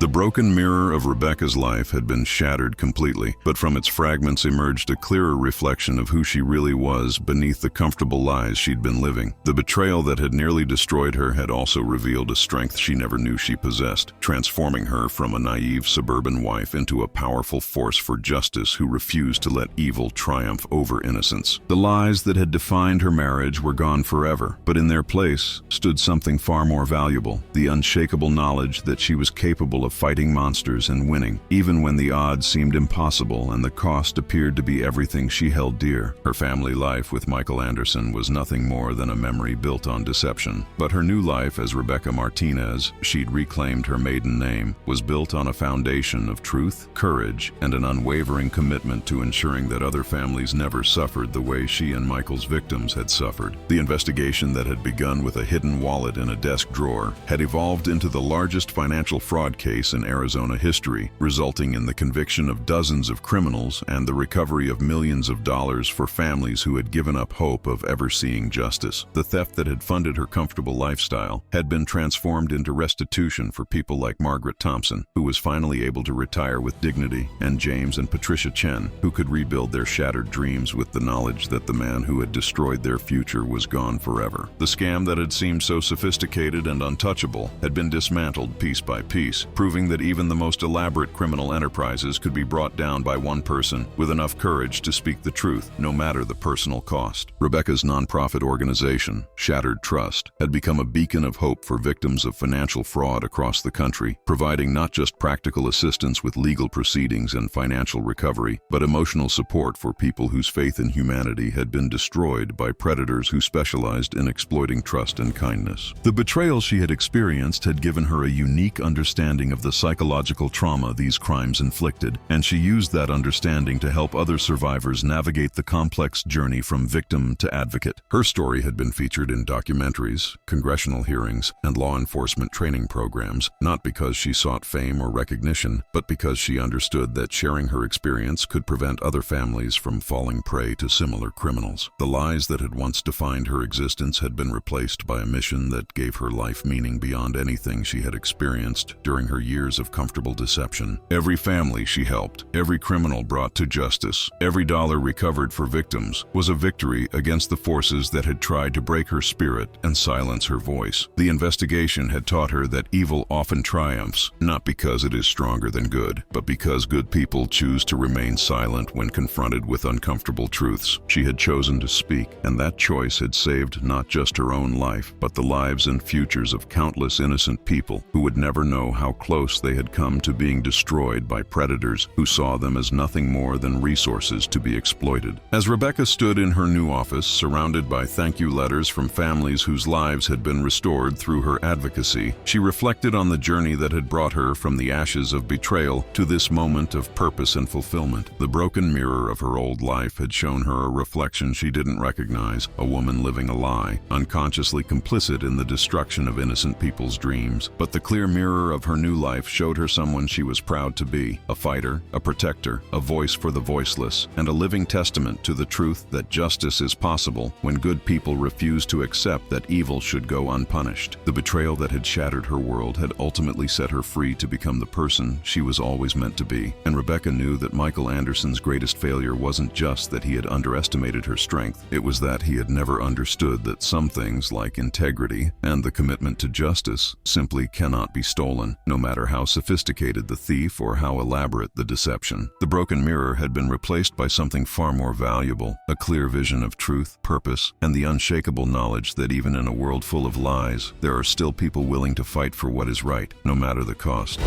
The broken mirror of Rebecca's life had been shattered completely, but from its fragments emerged a clearer reflection of who she really was beneath the comfortable lies she'd been living. The betrayal that had nearly destroyed her had also revealed a strength she never knew she possessed, transforming her from a naive suburban wife into a powerful force for justice who refused to let evil triumph over innocence. The lies that had defined her marriage were gone forever, but in their place stood something far more valuable, the unshakable knowledge that she was capable of fighting monsters and winning, even when the odds seemed impossible and the cost appeared to be everything she held dear. Her family life with Michael Anderson was nothing more than a memory built on deception, but her new life as Rebecca Martinez, she'd reclaimed her maiden name, was built on a foundation of truth, courage, and an unwavering commitment to ensuring that other families never suffered the way she and Michael's victims had suffered. The investigation that had begun with a hidden wallet in a desk drawer had evolved into the largest financial fraud case in Arizona history, resulting in the conviction of dozens of criminals and the recovery of millions of dollars for families who had given up hope of ever seeing justice. The theft that had funded her comfortable lifestyle had been transformed into restitution for people like Margaret Thompson, who was finally able to retire with dignity, and James and Patricia Chen, who could rebuild their shattered dreams with the knowledge that the man who had destroyed their future was gone forever. The scam that had seemed so sophisticated and untouchable had been dismantled piece by piece, proving that even the most elaborate criminal enterprises could be brought down by one person with enough courage to speak the truth, no matter the personal cost. Rebecca's nonprofit organization, Shattered Trust, had become a beacon of hope for victims of financial fraud across the country, providing not just practical assistance with legal proceedings and financial recovery, but emotional support for people whose faith in humanity had been destroyed by predators who specialized in exploiting trust and kindness. The betrayal she had experienced had given her a unique understanding of the psychological trauma these crimes inflicted, and she used that understanding to help other survivors navigate the complex journey from victim to advocate. Her story had been featured in documentaries, congressional hearings, and law enforcement training programs, not because she sought fame or recognition, but because she understood that sharing her experience could prevent other families from falling prey to similar criminals. The lies that had once defined her existence had been replaced by a mission that gave her life meaning beyond anything she had experienced during her years of comfortable deception. Every family she helped, every criminal brought to justice, every dollar recovered for victims was a victory against the forces that had tried to break her spirit and silence her voice. The investigation had taught her that evil often triumphs, not because it is stronger than good, but because good people choose to remain silent when confronted with uncomfortable truths. She had chosen to speak, and that choice had saved not just her own life, but the lives and futures of countless innocent people who would never know how close they had come to being destroyed by predators who saw them as nothing more than resources to be exploited. As Rebecca stood in her new office, surrounded by thank you letters from families whose lives had been restored through her advocacy, she reflected on the journey that had brought her from the ashes of betrayal to this moment of purpose and fulfillment. The broken mirror of her old life had shown her a reflection she didn't recognize, a woman living a lie, unconsciously complicit in the destruction of innocent people's dreams. But the clear mirror of her new life showed her someone she was proud to be, a fighter, a protector, a voice for the voiceless, and a living testament to the truth that justice is possible when good people refuse to accept that evil should go unpunished. The betrayal that had shattered her world had ultimately set her free to become the person she was always meant to be, and Rebecca knew that Michael Anderson's greatest failure wasn't just that he had underestimated her strength, it was that he had never understood that some things like integrity and the commitment to justice simply cannot be stolen, no matter how sophisticated the thief or how elaborate the deception. The broken mirror had been replaced by something far more valuable, a clear vision of truth, purpose, and the unshakable knowledge that even in a world full of lies, there are still people willing to fight for what is right, no matter the cost.